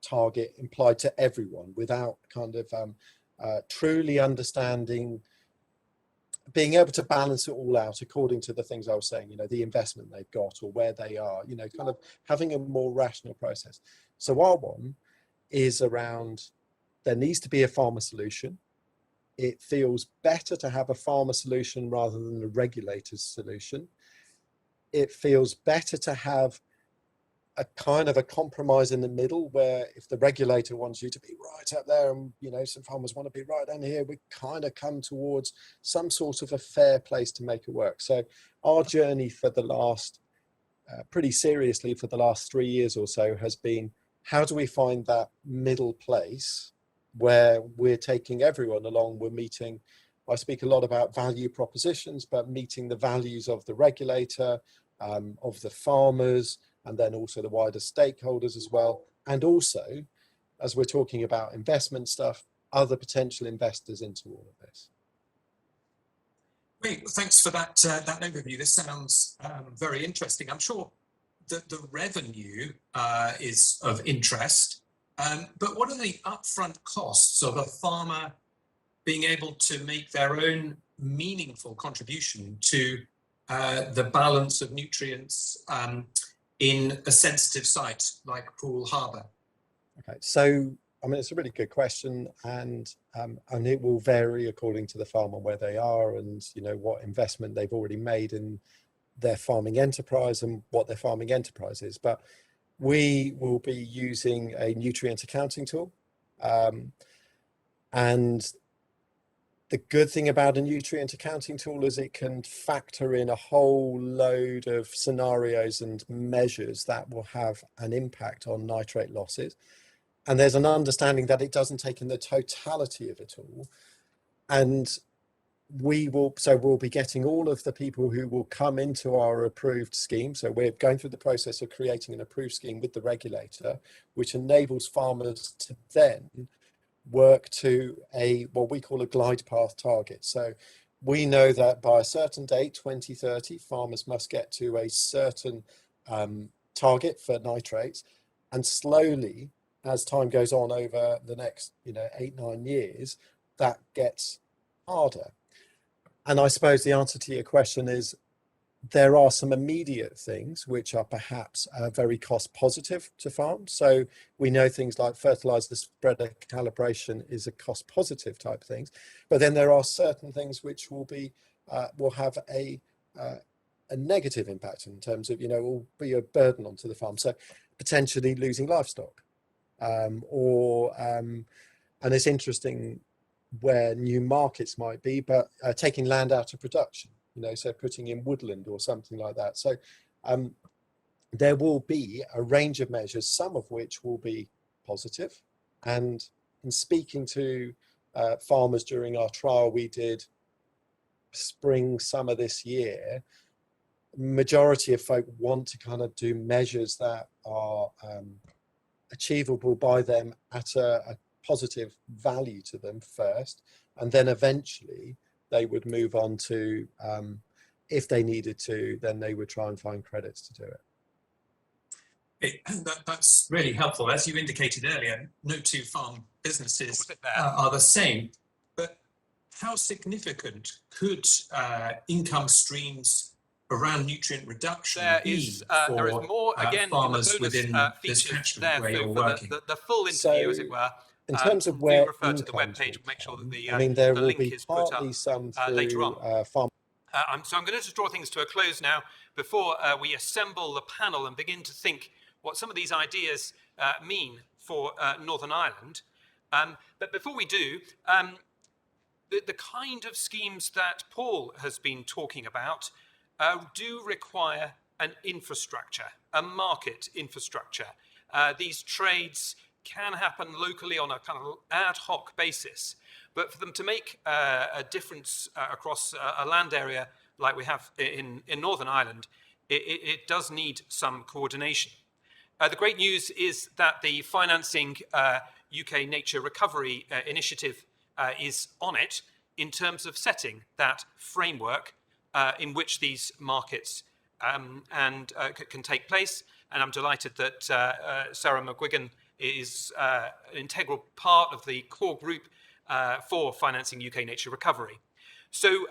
target implied to everyone, without kind of truly understanding, being able to balance it all out according to the things I was saying, the investment they've got or where they are, kind of having a more rational process. So our one is around, there needs to be a farmer solution. It feels better to have a farmer solution rather than a regulator's solution. it feels better to have a kind of a compromise in the middle, where if the regulator wants you to be right up there and, you know, some farmers want to be right down here, we kind of come towards some sort of a fair place to make it work. So our journey for the last, pretty seriously for the last 3 years or so, has been, how do we find that middle place where we're taking everyone along, we're meeting, I speak a lot about value propositions, but meeting the values of the regulator, of the farmers, and then also the wider stakeholders as well. And also, as we're talking about investment stuff, other potential investors into all of this. Great, well, thanks for that that overview. This sounds very interesting. I'm sure that the revenue is of interest, but what are the upfront costs of a farmer being able to make their own meaningful contribution to the balance of nutrients in a sensitive site like Poole Harbour? Okay, so I mean, it's a really good question, and it will vary according to the farmer, where they are, and, you know, what investment they've already made in their farming enterprise and what their farming enterprise is. But we will be using a nutrient accounting tool, and the good thing about a nutrient accounting tool is it can factor in a whole load of scenarios and measures that will have an impact on nitrate losses. And there's an understanding that it doesn't take in the totality of it all. And we'll be getting all of the people who will come into our approved scheme. So we're going through the process of creating an approved scheme with the regulator, which enables farmers to then work to what we call a glide path target. So we know that by a certain date, 2030, farmers must get to a certain target for nitrates, and slowly, as time goes on over the next 8-9 years, that gets harder. And I suppose the answer to your question is, there are some immediate things which are perhaps very cost positive to farms. So we know things like fertilizer spreader calibration is a cost positive type of things, but then there are certain things which will have a negative impact in terms of, will be a burden onto the farm. So potentially losing livestock, and it's interesting where new markets might be, but taking land out of production. So putting in woodland or something like that. So there will be a range of measures, some of which will be positive. And in speaking to farmers during our trial we did spring, summer this year, majority of folk want to kind of do measures that are achievable by them at a positive value to them first, and then eventually they would move on to, if they needed to, then they would try and find credits to do it. That's really helpful. As you indicated earlier, no two farm businesses are the same. But how significant could income streams around nutrient reduction be for there is more, again, farmers in the bonus, within this features catchment there where you're for working? the full interview, as it were. In terms of where do refer to the income webpage. Make sure that the there the will link be is put up partly some through later on. farm. So I'm going to just draw things to a close now before we assemble the panel and begin to think what some of these ideas mean for Northern Ireland. But before we do, the kind of schemes that Paul has been talking about do require an infrastructure, a market infrastructure. These trades can happen locally on a kind of ad hoc basis, but for them to make a difference across a land area like we have in Northern Ireland, it does need some coordination. The great news is that the Financing UK Nature Recovery Initiative is on it in terms of setting that framework in which these markets can take place. And I'm delighted that Sarah McGuigan is an integral part of the core group for Financing UK Nature Recovery. So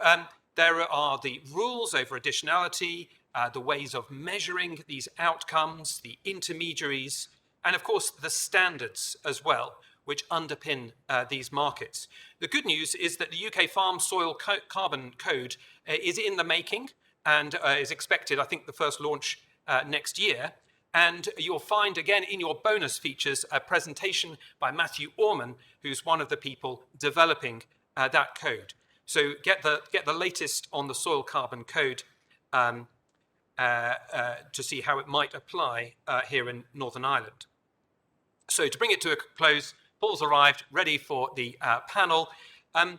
there are the rules over additionality, the ways of measuring these outcomes, the intermediaries, and of course the standards as well, which underpin these markets. The good news is that the UK Farm Soil Carbon Code is in the making. and is expected, I think, the first launch next year. And you'll find, again, in your bonus features, a presentation by Matthew Orman, who's one of the people developing that code. So get the latest on the soil carbon code to see how it might apply here in Northern Ireland. So to bring it to a close, Paul's arrived, ready for the panel. I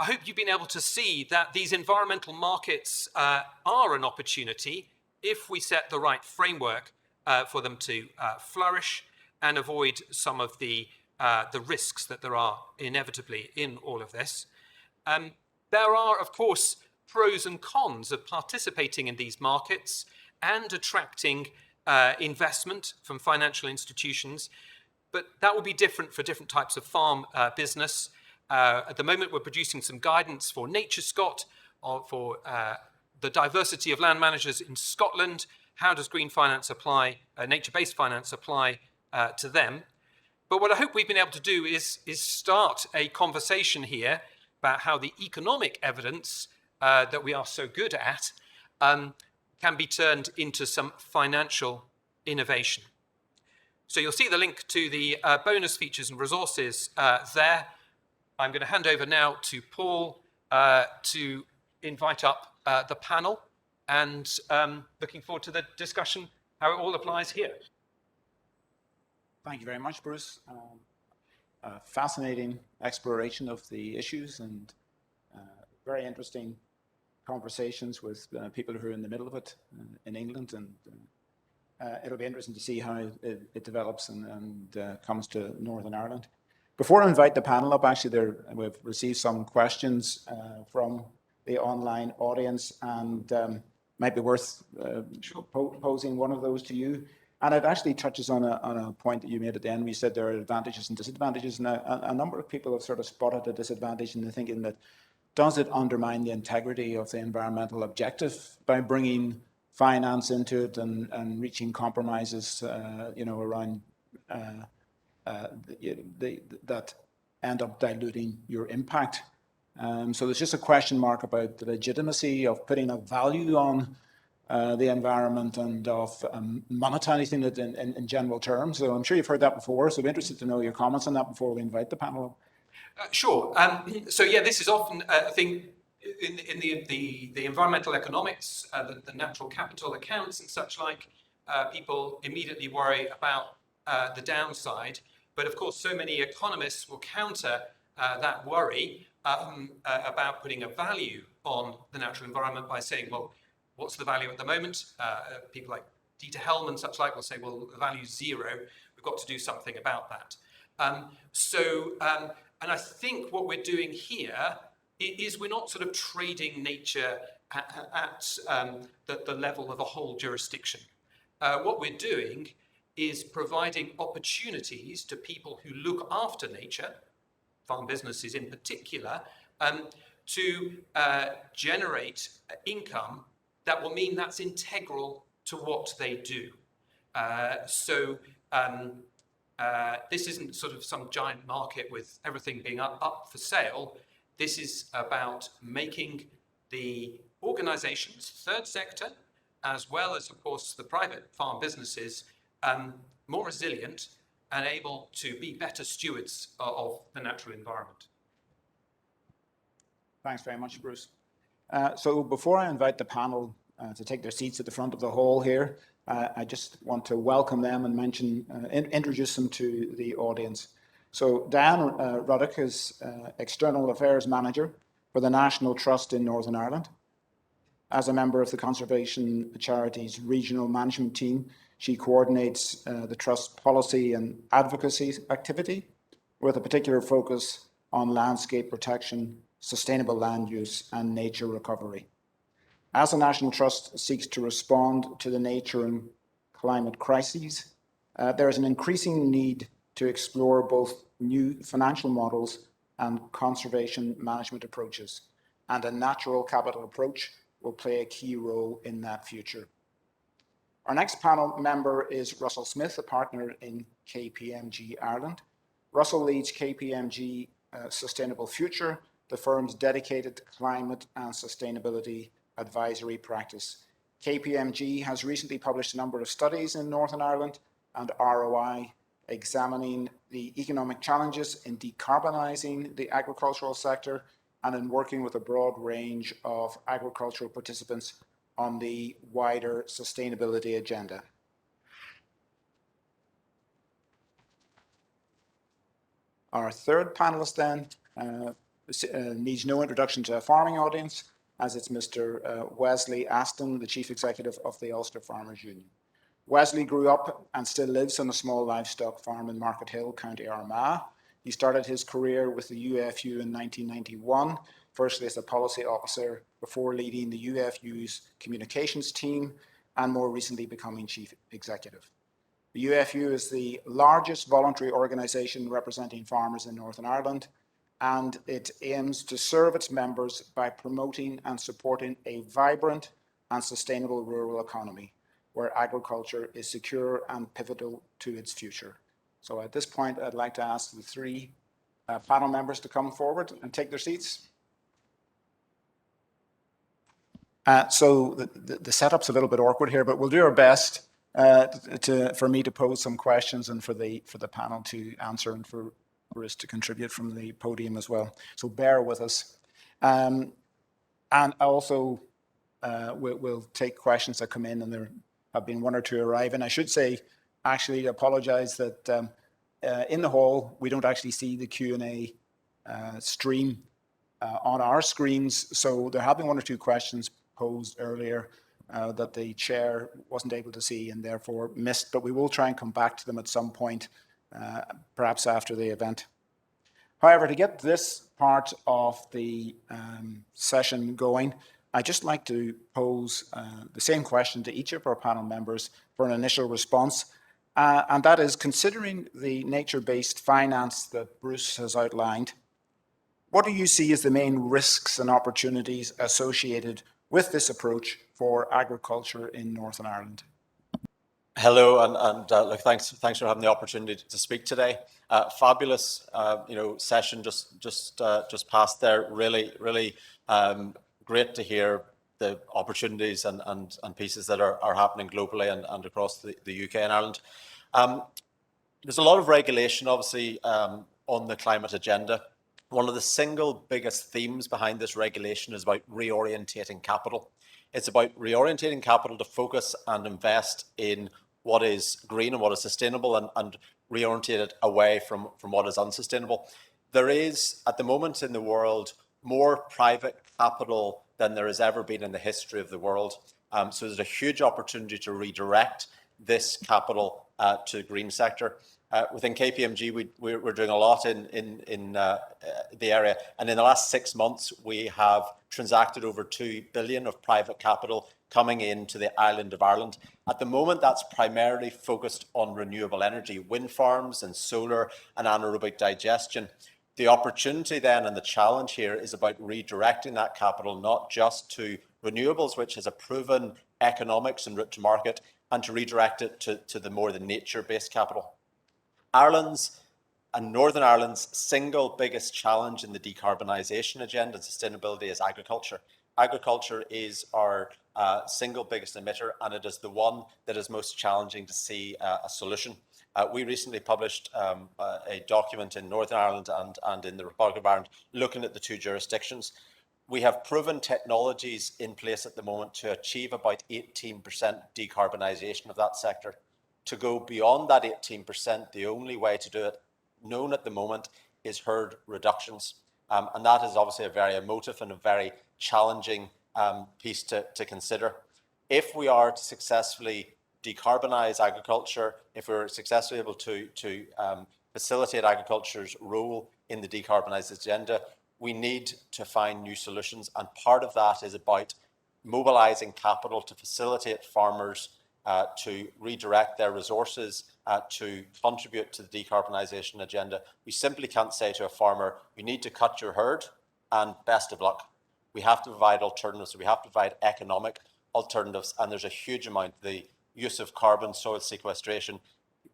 hope you've been able to see that these environmental markets are an opportunity if we set the right framework for them to flourish and avoid some of the risks that there are inevitably in all of this. There are, of course, pros and cons of participating in these markets and attracting investment from financial institutions, but that will be different for different types of farm business. At the moment, we're producing some guidance for NatureScot, for the diversity of land managers in Scotland. How does green finance apply, nature-based finance apply to them? But what I hope we've been able to do is start a conversation here about how the economic evidence that we are so good at can be turned into some financial innovation. So you'll see the link to the bonus features and resources there. I'm going to hand over now to Paul to invite up the panel, and looking forward to the discussion, how it all applies here. Thank you very much, Bruce. Fascinating exploration of the issues and very interesting conversations with people who are in the middle of it in England, and it'll be interesting to see how it develops and comes to Northern Ireland. Before I invite the panel up, actually, we've received some questions from the online audience, and might be worth posing one of those to you. And it actually touches on a point that you made at the end. We said there are advantages and disadvantages. Now, a number of people have sort of spotted a disadvantage in the thinking that, does it undermine the integrity of the environmental objective by bringing finance into it and reaching compromises, around that end up diluting your impact? So there's just a question mark about the legitimacy of putting a value on the environment and of monetizing it in general terms. So I'm sure you've heard that before, so I'm interested to know your comments on that before we invite the panel. Sure. So yeah, this is often a thing in the environmental economics, the natural capital accounts and such like. People immediately worry about the downside, but of course so many economists will counter that worry about putting a value on the natural environment by saying, well, what's the value at the moment? People like Dieter Helm and such like will say, well, the value's zero. We've got to do something about that. And I think what we're doing here is we're not sort of trading nature at the level of a whole jurisdiction. What we're doing is providing opportunities to people who look after nature, farm businesses in particular, to generate income that will mean that's integral to what they do. This isn't sort of some giant market with everything being up for sale. This is about making the organizations, third sector, as well as, of course, the private farm businesses, more resilient and able to be better stewards of the natural environment. Thanks very much, Bruce. So before I invite the panel to take their seats at the front of the hall here, I just want to welcome them and introduce them to the audience. So Diane Ruddock is External Affairs Manager for the National Trust in Northern Ireland. As a member of the Conservation Charities Regional Management Team, she coordinates the Trust's policy and advocacy activity with a particular focus on landscape protection, sustainable land use, and nature recovery. As the National Trust seeks to respond to the nature and climate crises, there is an increasing need to explore both new financial models and conservation management approaches, and a natural capital approach will play a key role in that future. Our next panel member is Russell Smith, a partner in KPMG Ireland. Russell leads KPMG Sustainable Future, the firm's dedicated climate and sustainability advisory practice. KPMG has recently published a number of studies in Northern Ireland and ROI examining the economic challenges in decarbonising the agricultural sector and in working with a broad range of agricultural participants on the wider sustainability agenda. Our third panelist then needs no introduction to a farming audience, as it's Mr. Wesley Aston, the Chief Executive of the Ulster Farmers Union. Wesley grew up and still lives on a small livestock farm in Market Hill, County Armagh. He started his career with the UFU in 1991, firstly as a policy officer before leading the UFU's communications team and more recently becoming Chief Executive. The UFU is the largest voluntary organisation representing farmers in Northern Ireland, and it aims to serve its members by promoting and supporting a vibrant and sustainable rural economy where agriculture is secure and pivotal to its future. So at this point, I'd like to ask the three panel members to come forward and take their seats. So the setup's a little bit awkward here, but we'll do our best for me to pose some questions and for the panel to answer and for us to contribute from the podium as well. So bear with us. And also we'll take questions that come in, and there have been one or two arrive. And I should say, actually apologize that in the hall, we don't actually see the Q&A stream on our screens. So there have been one or two questions posed earlier that the chair wasn't able to see and therefore missed, but we will try and come back to them at some point, perhaps after the event. However, to get this part of the session going, I'd just like to pose the same question to each of our panel members for an initial response. And that is, considering the nature-based finance that Bruce has outlined, what do you see as the main risks and opportunities associated with this approach for agriculture in Northern Ireland? Hello, and look, thanks for having the opportunity to speak today. Fabulous, session just passed there. Really great to hear the opportunities and pieces that are happening globally and across the UK and Ireland. There's a lot of regulation, obviously, on the climate agenda. One of the single biggest themes behind this regulation is about reorientating capital. It's about reorientating capital to focus and invest in what is green and what is sustainable and reorientate it away from what is unsustainable. There is, at the moment in the world, more private capital than there has ever been in the history of the world. So there's a huge opportunity to redirect this capital to the green sector. Within KPMG, we're doing a lot in the area, and in the last 6 months, we have transacted over 2 billion of private capital coming into the island of Ireland. At the moment, that's primarily focused on renewable energy, wind farms and solar and anaerobic digestion. The opportunity then and the challenge here is about redirecting that capital not just to renewables, which has a proven economics and route to market, and to redirect it to the more the nature-based capital. Ireland's and Northern Ireland's single biggest challenge in the decarbonisation agenda and sustainability is agriculture. Agriculture is our single biggest emitter, and it is the one that is most challenging to see a solution. We recently published a document in Northern Ireland and in the Republic of Ireland looking at the two jurisdictions. We have proven technologies in place at the moment to achieve about 18% decarbonisation of that sector. To go beyond that 18%, the only way to do it, known at the moment, is herd reductions. And that is obviously a very emotive and a very challenging piece to consider. If we are to successfully decarbonise agriculture, if we're successfully able to facilitate agriculture's role in the decarbonised agenda, we need to find new solutions. And part of that is about mobilising capital to facilitate farmers to redirect their resources to contribute to the decarbonisation agenda. We simply can't say to a farmer, you need to cut your herd and best of luck. We have to provide alternatives. We have to provide economic alternatives. And there's a huge amount, the use of carbon, soil sequestration,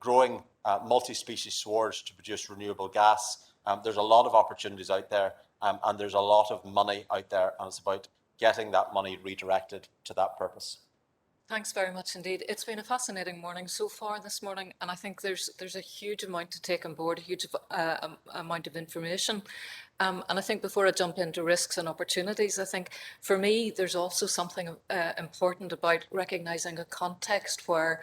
growing multi-species swards to produce renewable gas. There's a lot of opportunities out there, and there's a lot of money out there, and it's about getting that money redirected to that purpose. Thanks very much indeed. It's been a fascinating morning so far this morning, and I think there's a huge amount to take on board, a huge amount of information. And I think before I jump into risks and opportunities, I think for me, there's also something important about recognising a context where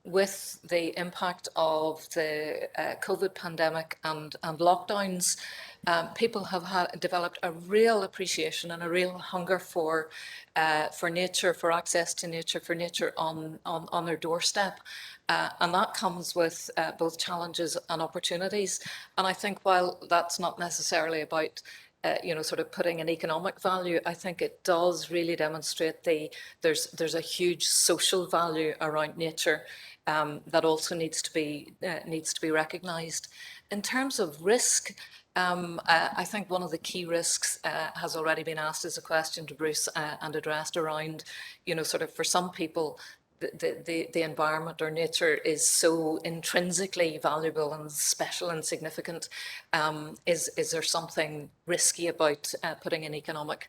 with the impact of the COVID pandemic and lockdowns, people have developed a real appreciation and a real hunger for nature, for access to nature, for nature on their doorstep. And that comes with both challenges and opportunities. And I think while that's not necessarily about sort of putting an economic value, I think it does really demonstrate there's a huge social value around nature that also needs to be recognised. In terms of risk, I think one of the key risks has already been asked as a question to Bruce and addressed around, sort of for some people, the environment or nature is so intrinsically valuable and special and significant. Is there something risky about putting an economic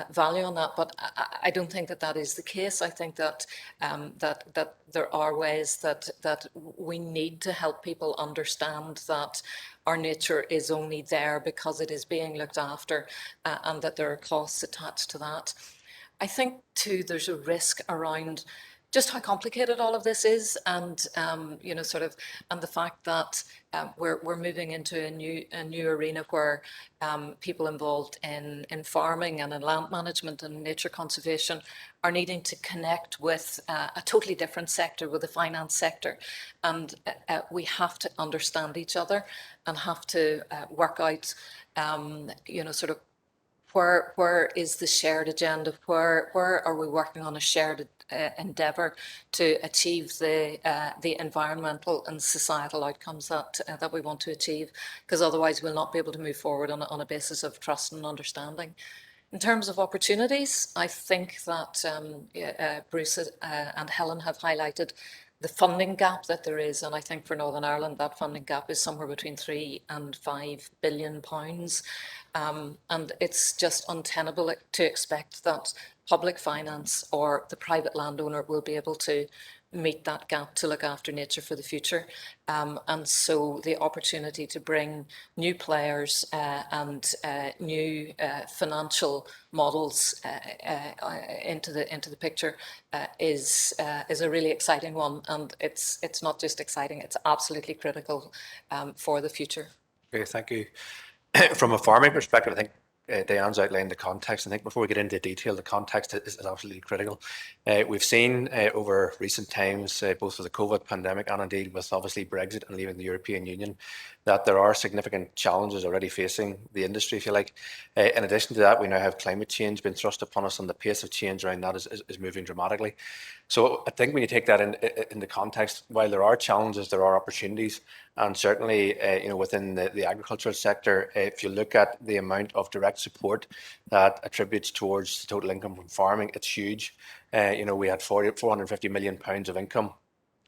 value on that? But I don't think that is the case. I think that that there are ways that we need to help people understand that our nature is only there because it is being looked after, and that there are costs attached to that. I think too there's a risk around just how complicated all of this is, and sort of, and the fact that we're moving into a new arena where people involved in farming and in land management and nature conservation are needing to connect with a totally different sector, with the finance sector, and we have to understand each other and have to work out, sort of where is the shared agenda? Where are we working on a shared endeavour to achieve the environmental and societal outcomes that we want to achieve? Because otherwise we'll not be able to move forward on a basis of trust and understanding. In terms of opportunities, I think that Bruce and Helen have highlighted the funding gap that there is, and I think for Northern Ireland that funding gap is somewhere between £3 and £5 billion. And it's just untenable to expect that public finance or the private landowner will be able to meet that gap to look after nature for the future. And so the opportunity to bring new players and new financial models into the picture is a really exciting one. And it's not just exciting, it's absolutely critical for the future. Okay, thank you. From a farming perspective, I think Diane's outlined the context. I think before we get into detail, the context is absolutely critical. We've seen over recent times, both with the COVID pandemic and indeed with obviously Brexit and leaving the European Union, that there are significant challenges already facing the industry, if you like. In addition to that, we now have climate change being thrust upon us, and the pace of change around that is moving dramatically. So I think when you take that in the context, while there are challenges, there are opportunities. And certainly, within the agricultural sector, if you look at the amount of direct support that attributes towards total income from farming, it's huge. We had £450 million of income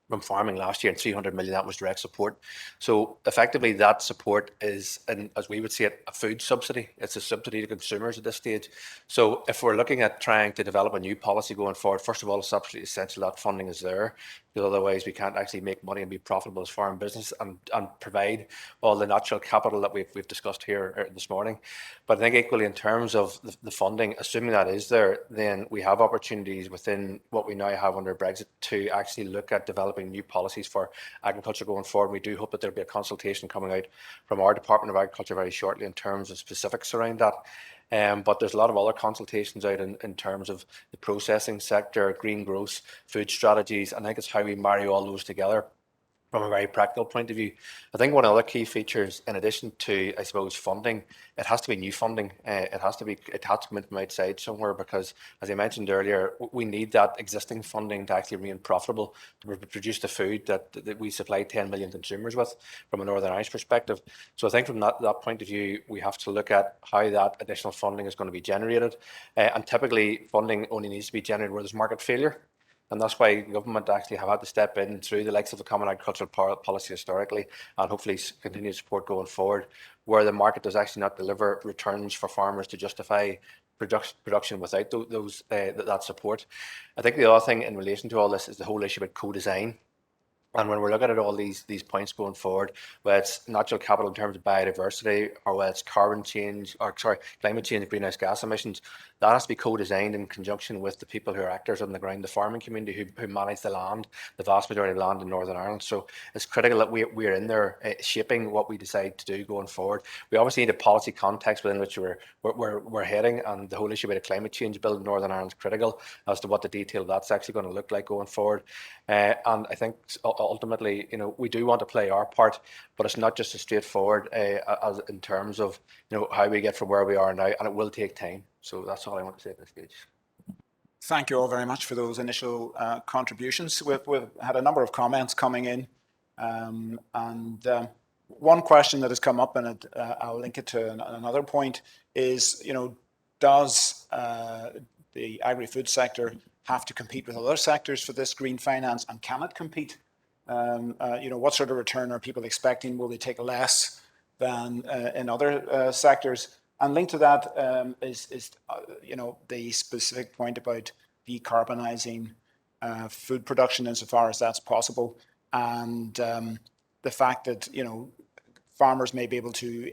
from farming last year, and 300 million that was direct support. So effectively that support is, as we would see it, a food subsidy. It's a subsidy to consumers at this stage. So if we're looking at trying to develop a new policy going forward, first of all, it's absolutely essential that funding is there, because otherwise we can't actually make money and be profitable as farm business and provide all the natural capital that we've discussed here this morning. But I think equally in terms of the funding, assuming that is there, then we have opportunities within what we now have under Brexit to actually look at developing new policies for agriculture going forward. We do hope that there'll be a consultation coming out from our Department of Agriculture very shortly in terms of specifics around that. But there's a lot of other consultations out in terms of the processing sector, green growth, food strategies, and I think it's how we marry all those together from a very practical point of view. I think one of the other key features, in addition to, I suppose, funding, it has to be new funding. It has to come in from outside somewhere, because, as I mentioned earlier, we need that existing funding to actually remain profitable, to produce the food that we supply 10 million consumers with from a Northern Irish perspective. So I think from that point of view, we have to look at how that additional funding is going to be generated. And typically funding only needs to be generated where there's market failure. And that's why government actually have had to step in through the likes of the Common Agricultural Policy historically, and hopefully continue support going forward, where the market does actually not deliver returns for farmers to justify production without that support. I think the other thing in relation to all this is the whole issue about co-design. And when we're looking at all these points going forward, whether it's natural capital in terms of biodiversity, or whether it's climate change, and greenhouse gas emissions, that has to be co-designed in conjunction with the people who are actors on the ground, the farming community who manage the land, the vast majority of land in Northern Ireland. So it's critical that we're in there shaping what we decide to do going forward. We obviously need a policy context within which we're heading, and the whole issue about a climate change bill in Northern Ireland is critical as to what the detail of that's actually going to look like going forward. And I think ultimately, we do want to play our part, but it's not just as straightforward as in terms of, how we get from where we are now, and it will take time. So that's all I want to say at this stage. Thank you all very much for those initial contributions. We've had a number of comments coming in, and one question that has come up, and I'll link it to another point, is, does the agri-food sector have to compete with other sectors for this green finance, and can it compete? What sort of return are people expecting? Will they take less than in other sectors? And linked to that is the specific point about decarbonising food production insofar as that's possible, and the fact that farmers may be able to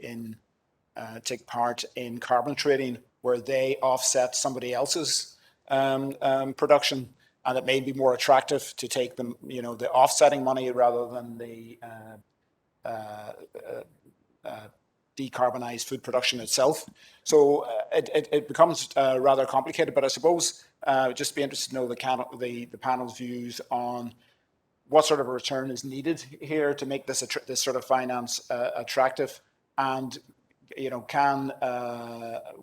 take part in carbon trading, where they offset somebody else's production, and it may be more attractive to take them, the offsetting money rather than the decarbonized food production itself. So it becomes rather complicated, but I suppose just be interested to know the panel's views on what sort of a return is needed here to make this sort of finance attractive, and can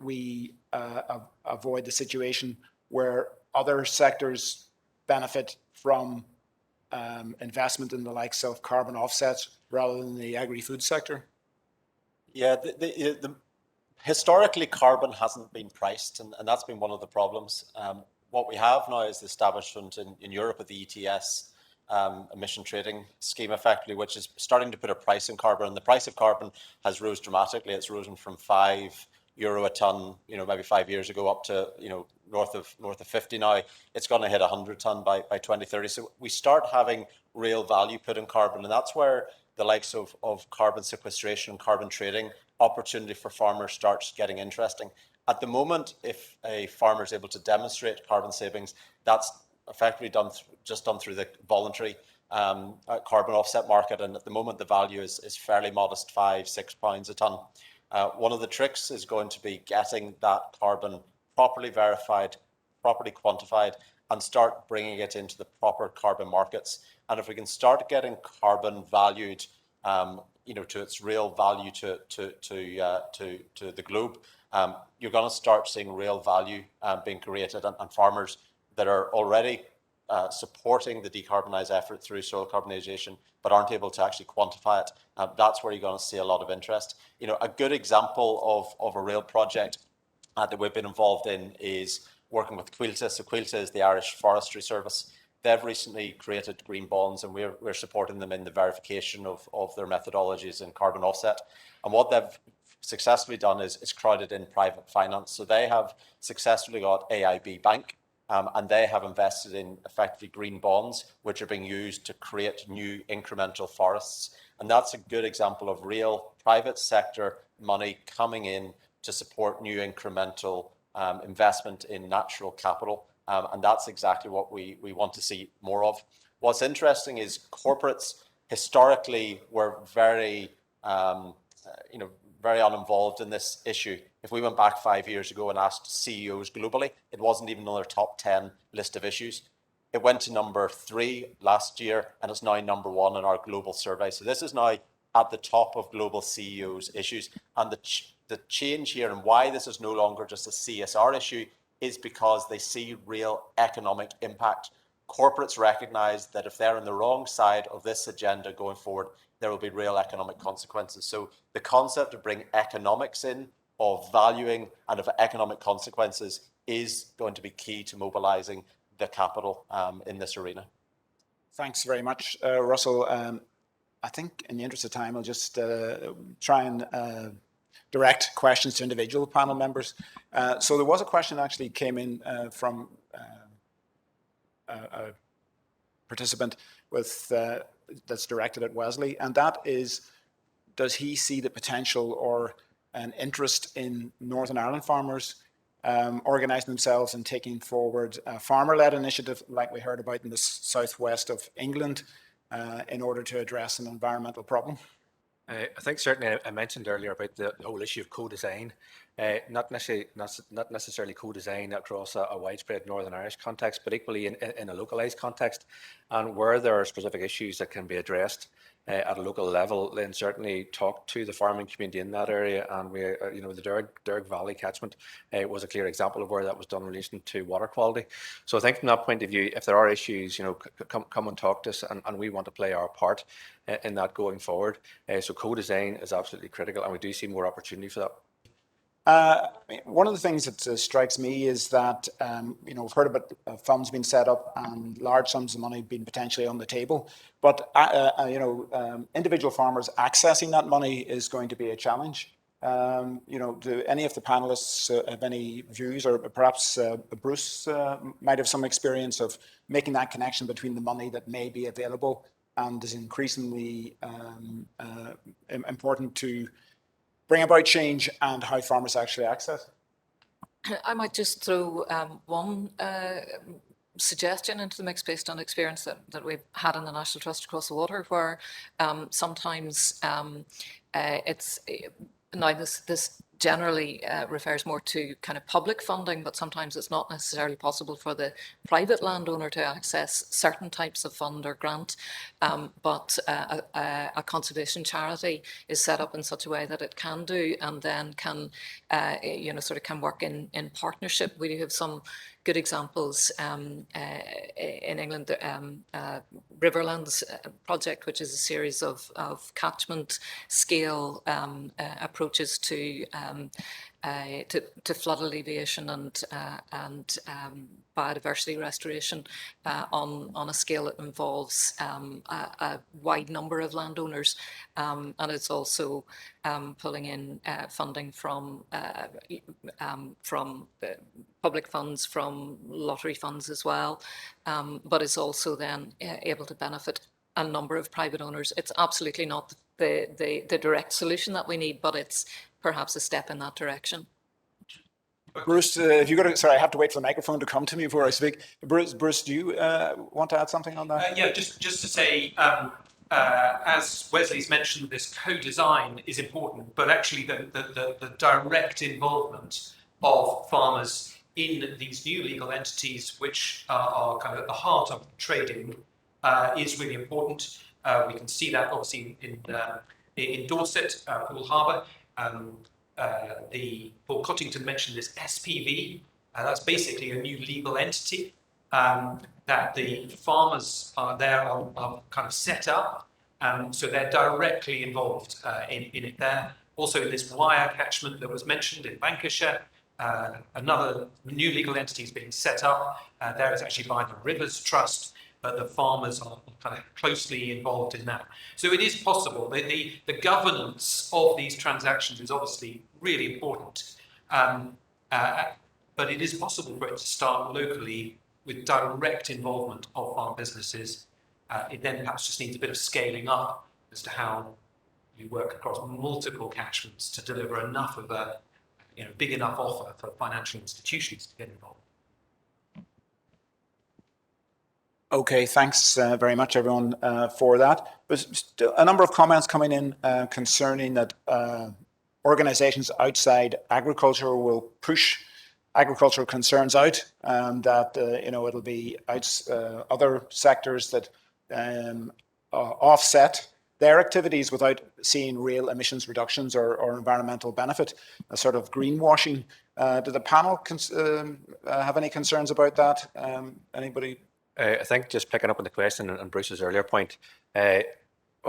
we avoid the situation where other sectors benefit from investment in the likes of carbon offsets rather than the agri-food sector? Yeah, historically carbon hasn't been priced, and that's been one of the problems. What we have now is the establishment in Europe of the ETS emission trading scheme, effectively, which is starting to put a price on carbon, and the price of carbon has rose dramatically. It's risen from €5 a ton, maybe 5 years ago, up to north of 50 now. It's going to hit 100 ton by 2030. So we start having real value put in carbon, and that's where the likes of carbon sequestration and carbon trading opportunity for farmers starts getting interesting. At the moment, if a farmer is able to demonstrate carbon savings, that's effectively done through the voluntary carbon offset market, and at the moment the value is fairly modest, £5-6 a ton. One of the tricks is going to be getting that carbon properly verified, properly quantified, and start bringing it into the proper carbon markets. And if we can start getting carbon valued, to its real value to the globe, you're going to start seeing real value being created, and farmers that are already supporting the decarbonised effort through soil carbonisation but aren't able to actually quantify it, that's where you're going to see a lot of interest. A good example of a real project that we've been involved in is working with Quilta. So Quilta is the Irish Forestry Service. They've recently created green bonds, and we're supporting them in the verification of their methodologies in carbon offset. And what they've successfully done is crowded in private finance. So they have successfully got AIB Bank, and they have invested in effectively green bonds, which are being used to create new incremental forests. And that's a good example of real private sector money coming in to support new incremental investment in natural capital. And that's exactly what we want to see more of. What's interesting is corporates historically were very uninvolved in this issue. If we went back 5 years ago and asked CEOs globally, it wasn't even on their top 10 list of issues. It went to number 3 last year, and it's now number 1 in our global survey. So this is now at the top of global CEOs' issues. And the change here, and why this is no longer just a CSR issue, is because they see real economic impact. Corporates recognize that if they're on the wrong side of this agenda going forward, there will be real economic consequences. So the concept of bringing economics in, of valuing and of economic consequences, is going to be key to mobilizing the capital in this arena. Thanks very much, Russell. I think in the interest of time, I'll just try and direct questions to individual panel members. So there was a question that actually came in from a participant that's directed at Wesley, and that is, does he see the potential or an interest in Northern Ireland farmers organising themselves and taking forward a farmer-led initiative like we heard about in the southwest of England in order to address an environmental problem? I think certainly I mentioned earlier about the whole issue of co-design, not necessarily co-design across a widespread Northern Irish context, but equally in a localised context, and where there are specific issues that can be addressed at a local level, then certainly talk to the farming community in that area. And we, the Derg Valley catchment was a clear example of where that was done in relation to water quality. So I think from that point of view, if there are issues, come and talk to us, and we want to play our part in that going forward. So co-design is absolutely critical, and we do see more opportunity for that. One of the things that strikes me is that, we've heard about funds being set up and large sums of money being potentially on the table, but, individual farmers accessing that money is going to be a challenge. Do any of the panelists have any views, or perhaps Bruce might have some experience of making that connection between the money that may be available and is increasingly important to bring about change, and how farmers actually access? I might just throw one suggestion into the mix based on experience that we've had in the National Trust Across the Water, where sometimes it's, now this generally refers more to kind of public funding, but sometimes it's not necessarily possible for the private landowner to access certain types of fund or grant, but a conservation charity is set up in such a way that it can do, and then can, can work in partnership. We do have some good examples in England, Riverlands project, which is a series of catchment scale approaches to flood alleviation and biodiversity restoration on a scale that involves a wide number of landowners, and it's also pulling in funding from public funds, from lottery funds as well, but it's also then able to benefit a number of private owners. It's absolutely not the direct solution that we need, but it's perhaps a step in that direction. Bruce, if you got to, sorry, I have to wait for the microphone to come to me before I speak. Bruce, do you want to add something on that? Yeah, just to say, as Wesley's mentioned, this co-design is important, but actually the direct involvement of farmers in these new legal entities, which are kind of at the heart of trading, is really important. We can see that obviously in Dorset, Poole Harbour. Paul Cottington mentioned this SPV. That's basically a new legal entity that the farmers are kind of set up, so they're directly involved in it there. Also in this wire catchment that was mentioned in Lancashire, another new legal entity is being set up. There is actually by the Rivers Trust, but the farmers are kind of closely involved in that. So it is possible. The governance of these transactions is obviously really important, but it is possible for it to start locally with direct involvement of farm businesses. It then perhaps just needs a bit of scaling up as to how you work across multiple catchments to deliver enough of a big enough offer for financial institutions to get involved. Okay, thanks very much, everyone, for that. There's still a number of comments coming in concerning that organisations outside agriculture will push agricultural concerns out, and that it'll be other sectors that offset their activities without seeing real emissions reductions or environmental benefit, a sort of greenwashing. Do the panel have any concerns about that? Anybody? I think just picking up on the question and Bruce's earlier point,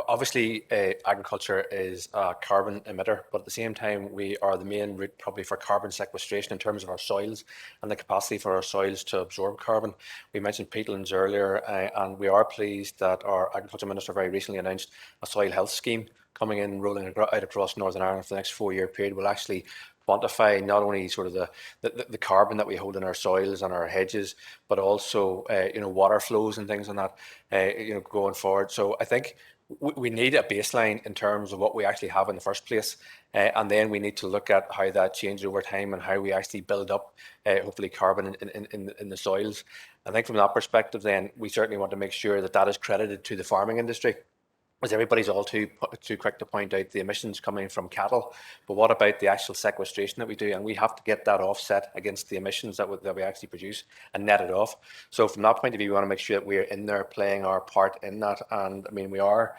Obviously, agriculture is a carbon emitter, but at the same time, we are the main route probably for carbon sequestration in terms of our soils and the capacity for our soils to absorb carbon. We mentioned peatlands earlier, and we are pleased that our Agriculture Minister very recently announced a soil health scheme coming in, rolling out across Northern Ireland for the next 4-year period. Will actually quantify not only sort of the carbon that we hold in our soils and our hedges, but also water flows and things like that going forward. So I think we need a baseline in terms of what we actually have in the first place, and then we need to look at how that changes over time and how we actually build up hopefully carbon in the soils. I think from that perspective, then we certainly want to make sure that that is credited to the farming industry, as everybody's all too quick to point out the emissions coming from cattle. But what about the actual sequestration that we do? And we have to get that offset against the emissions that we actually produce and net it off. So from that point of view, we want to make sure that we're in there playing our part in that. And I mean, we are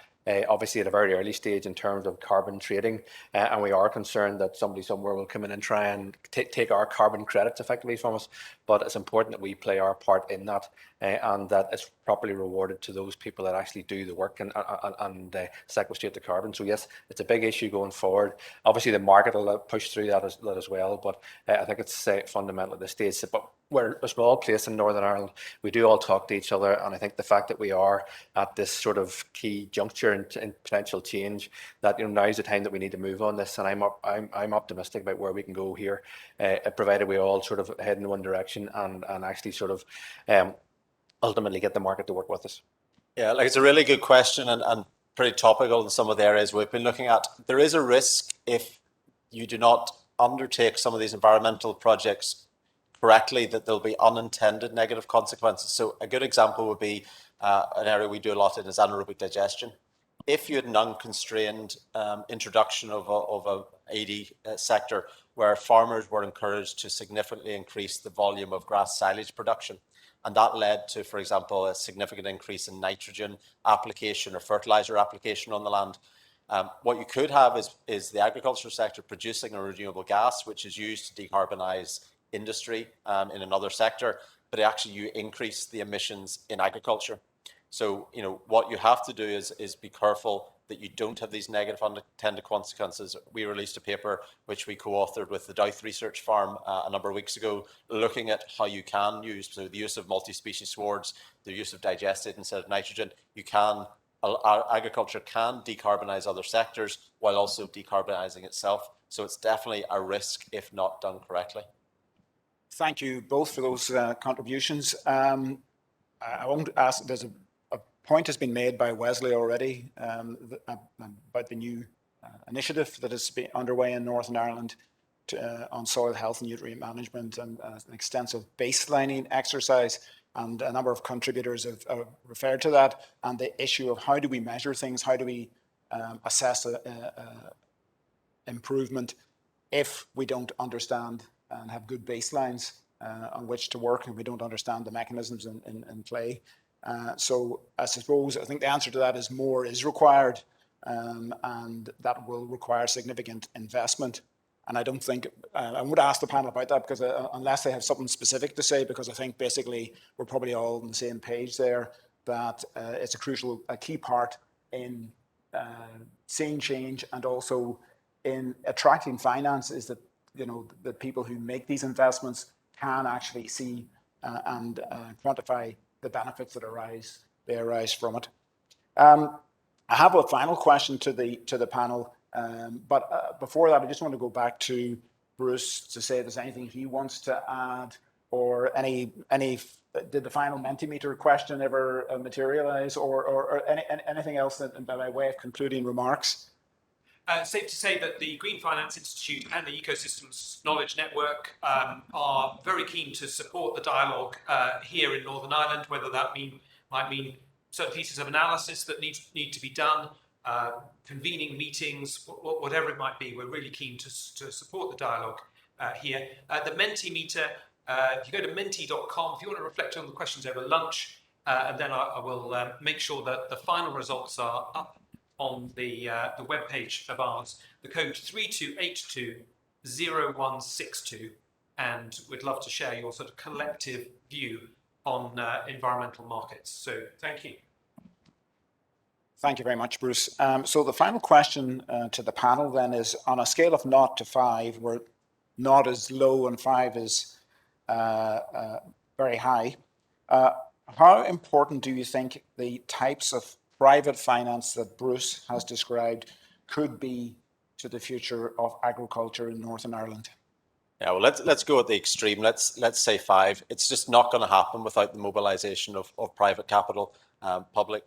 obviously at a very early stage in terms of carbon trading, and we are concerned that somebody somewhere will come in and try and take our carbon credits effectively from us. But it's important that we play our part in that, and that it's properly rewarded to those people that actually do the work and sequestrate the carbon. So yes, it's a big issue going forward. Obviously, the market will push through that as well, but I think it's fundamental at this stage. But we're a small place in Northern Ireland. We do all talk to each other, and I think the fact that we are at this sort of key juncture in potential change, that now is the time that we need to move on this. And I'm optimistic about where we can go here, provided we all sort of head in one direction and actually sort of ultimately get the market to work with us. Yeah, like it's a really good question and pretty topical in some of the areas we've been looking at. There is a risk if you do not undertake some of these environmental projects correctly that there'll be unintended negative consequences. So a good example would be an area we do a lot in is anaerobic digestion. If you had an unconstrained introduction of a AD sector where farmers were encouraged to significantly increase the volume of grass silage production, and that led to, for example, a significant increase in nitrogen application or fertilizer application on the land, what you could have is the agricultural sector producing a renewable gas, which is used to decarbonize industry in another sector, but actually you increase the emissions in agriculture. So, what you have to do is be careful that you don't have these negative unintended consequences. We released a paper which we co-authored with the Douth Research Farm a number of weeks ago, looking at how you can use the use of multi-species swords, the use of digestate instead of nitrogen. Agriculture can decarbonize other sectors while also decarbonizing itself. So it's definitely a risk if not done correctly. Thank you both for those contributions. I won't ask, there's a point has been made by Wesley already about the new initiative that is underway in Northern Ireland on soil health and nutrient management, and an extensive baselining exercise. And a number of contributors have referred to that, and the issue of how do we measure things, how do we assess improvement if we don't understand and have good baselines on which to work, and we don't understand the mechanisms in play. So I think the answer to that is more is required, and that will require significant investment. And I don't think, I would ask the panel about that, because unless they have something specific to say, because I think basically we're probably all on the same page there, that it's a key part in seeing change, and also in attracting finance, is that, the people who make these investments can actually see and quantify the benefits that arise from it. I have a final question to the panel, but before that, I just want to go back to Bruce to say if there's anything he wants to add, or did the final Mentimeter question ever materialize, or anything else by way of concluding remarks? Safe to say that the Green Finance Institute and the Ecosystems Knowledge Network are very keen to support the dialogue here in Northern Ireland, whether that might mean certain pieces of analysis that need to be done, convening meetings, whatever it might be. We're really keen to support the dialogue here. The Mentimeter, if you go to menti.com, if you want to reflect on the questions over lunch, and then I will make sure that the final results are up on the webpage of ours. The code 32820162, and we'd love to share your sort of collective view on environmental markets. So thank you. Thank you very much, Bruce. So the final question to the panel then is, on a scale of 0 to 5, where 0 is low and 5 is very high, how important do you think the types of private finance that Bruce has described could be to the future of agriculture in Northern Ireland? Yeah, well, let's go at the extreme. Let's say 5. It's just not going to happen without the mobilisation of private capital. Public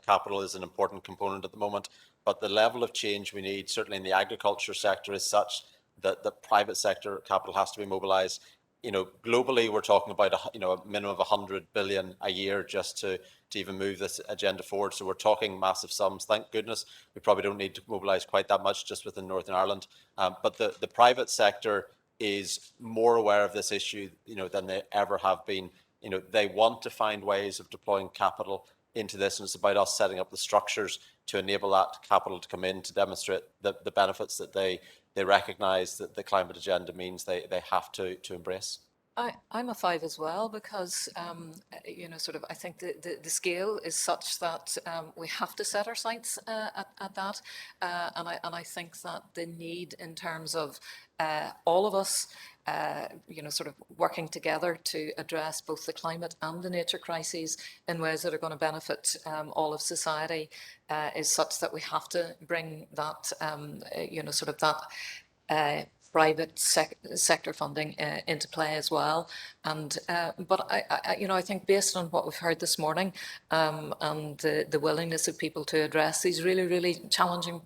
capital is an important component at the moment, but the level of change we need, certainly in the agriculture sector, is such that the private sector capital has to be mobilised. You know, globally, we're talking about a minimum of 100 billion a year just to even move this agenda forward. So we're talking massive sums. Thank goodness we probably don't need to mobilise quite that much just within Northern Ireland. But the private sector is more aware of this issue, than they ever have been. They want to find ways of deploying capital into this, and it's about us setting up the structures to enable that capital to come in to demonstrate the benefits that they recognise that the climate agenda means they have to embrace. I'm a 5 as well, because I think the scale is such that we have to set our sights at that, and I think that the need in terms of all of us working together to address both the climate and the nature crises in ways that are going to benefit all of society is such that we have to bring that private sector funding into play as well. And but I think based on what we've heard this morning, and the willingness of people to address these really challenging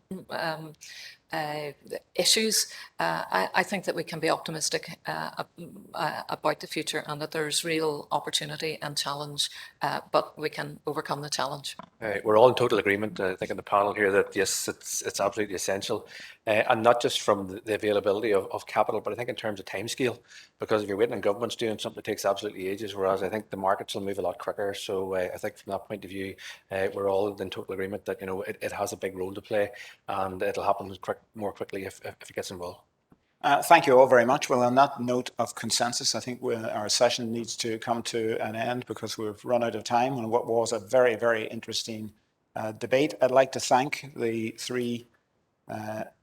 issues, I think that we can be optimistic about the future, and that there's real opportunity and challenge, but we can overcome the challenge. We're all in total agreement, I think, in the panel here that yes, it's absolutely essential, and not just from the availability of capital, but I think in terms of timescale, because if you're waiting on governments doing something, it takes absolutely ages, whereas I think the markets will move a lot quicker. So I think from that point of view, we're all in total agreement that it has a big role to play, and it'll happen more quickly if it gets involved. Thank you all very much. Well, on that note of consensus, I think our session needs to come to an end because we've run out of time on what was a very interesting debate. I'd like to thank the 3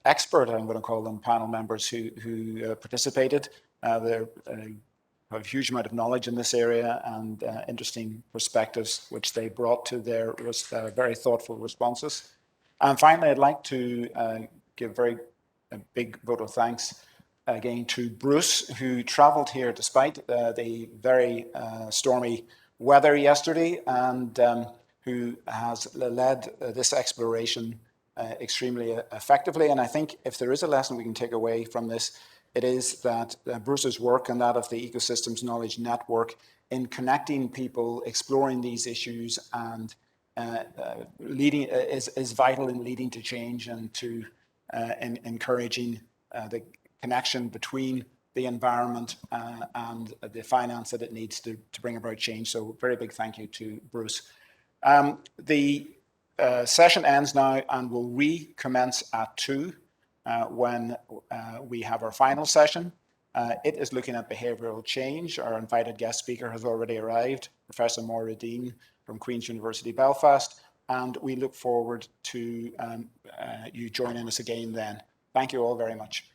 expert, I'm going to call them, panel members who participated. They have a huge amount of knowledge in this area and interesting perspectives which they brought to their very thoughtful responses. And finally, I'd like to give a big vote of thanks again to Bruce, who travelled here despite the very stormy weather yesterday, and who has led this exploration extremely effectively. And I think if there is a lesson we can take away from this, it is that Bruce's work and that of the Ecosystems Knowledge Network in connecting people, exploring these issues, and leading is vital in leading to change and to encouraging the connection between the environment and the finance that it needs to bring about change. So very big thank you to Bruce. The session ends now and will recommence at 2 when we have our final session. It is looking at behavioural change. Our invited guest speaker has already arrived, Professor Maura Dean from Queen's University Belfast, and we look forward to you joining us again then. Thank you all very much.